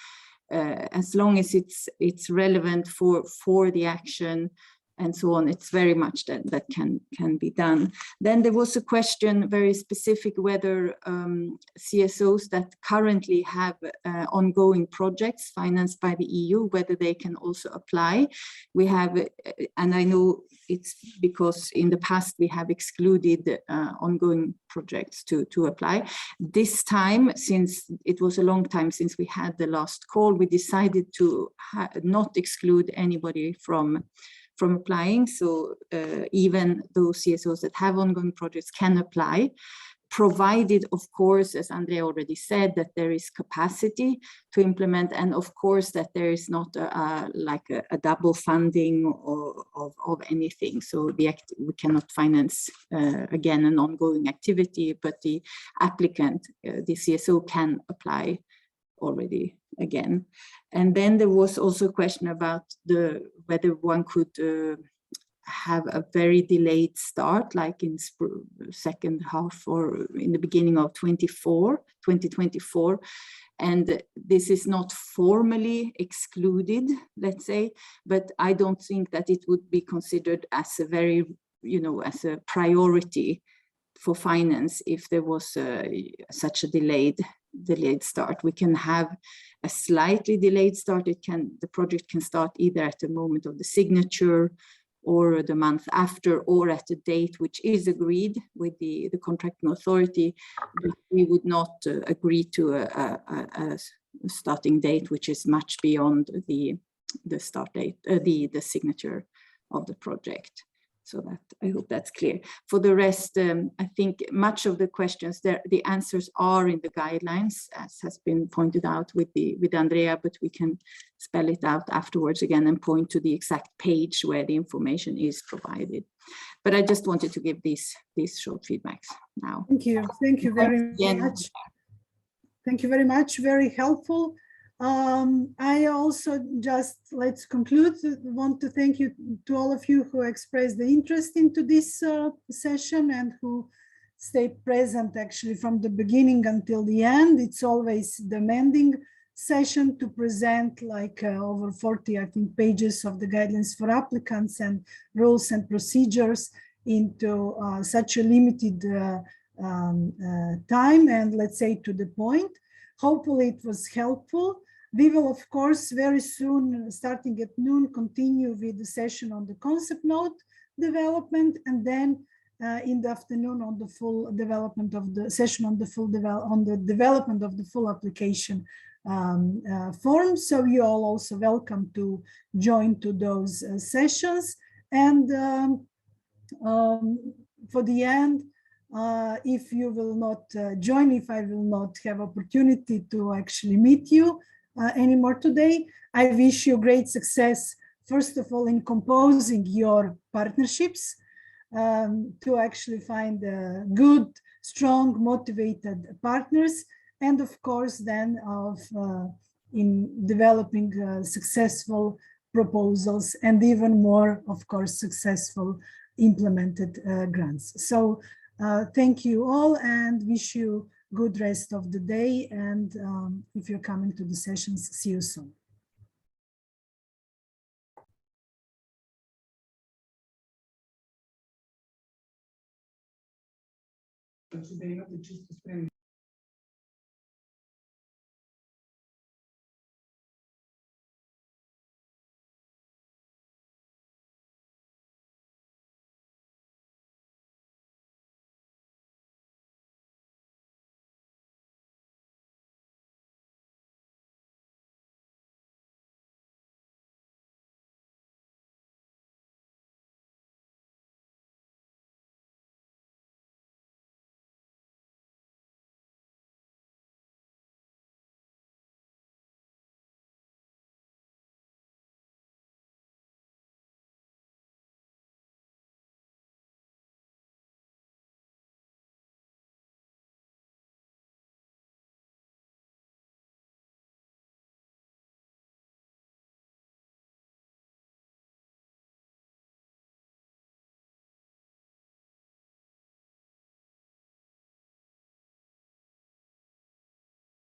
as long as it's relevant for the action and so on, it's very much that can be done. Then there was a question very specific whether CSOs that currently have ongoing projects financed by the EU, whether they can also apply. We have, and I know it's because in the past we have excluded ongoing projects to apply. This time, since it was a long time since we had the last call, we decided to not exclude anybody from applying. So even those CSOs that have ongoing projects can apply. provided, of course, as Andrea already said, that there is capacity to implement, and of course that there is not like a double funding of anything. So we cannot finance again an ongoing activity, but the applicant, the CSO, can apply already again. And then there was also a question about whether one could have a very delayed start, like in second half or in the beginning of 2024. And this is not formally excluded, let's say, but I don't think that it would be considered as a very, as a priority for finance if there was such a delayed start. We can have a slightly delayed start. The project can start either at the moment of the signature or the month after, or at a date which is agreed with the contracting authority. But we would not agree to a starting date which is much beyond the start date, the signature of the project. So that, I hope that's clear. For the rest, I think much of the questions there, the answers are in the guidelines, as has been pointed out with Andrea, but we can spell it out afterwards again and point to the exact page where the information is provided. But I just wanted to give these short feedbacks now. Thank you very much. Thank you very much, very helpful. I also let's conclude, want to thank you to all of you who expressed the interest into this session and who stayed present actually from the beginning until the end. It's always demanding session to present like over 40, I think, pages of the guidelines for applicants and rules and procedures into such a limited time and, let's say, to the point. Hopefully it was helpful. We will, of course, very soon, starting at noon, continue with the session on the concept note development, and then in the afternoon on the full development of the session on the development of the full application form. So you all also welcome to join to those sessions. And for the end, if you will not join, if I will not have opportunity to actually meet you anymore today, I wish you great success, first of all, in composing your partnerships to actually find good, strong, motivated partners, and of course then in developing successful proposals and even more, of course, successful implemented grants. So thank you all and wish you good rest of the day. And if you're coming to the sessions, see you soon.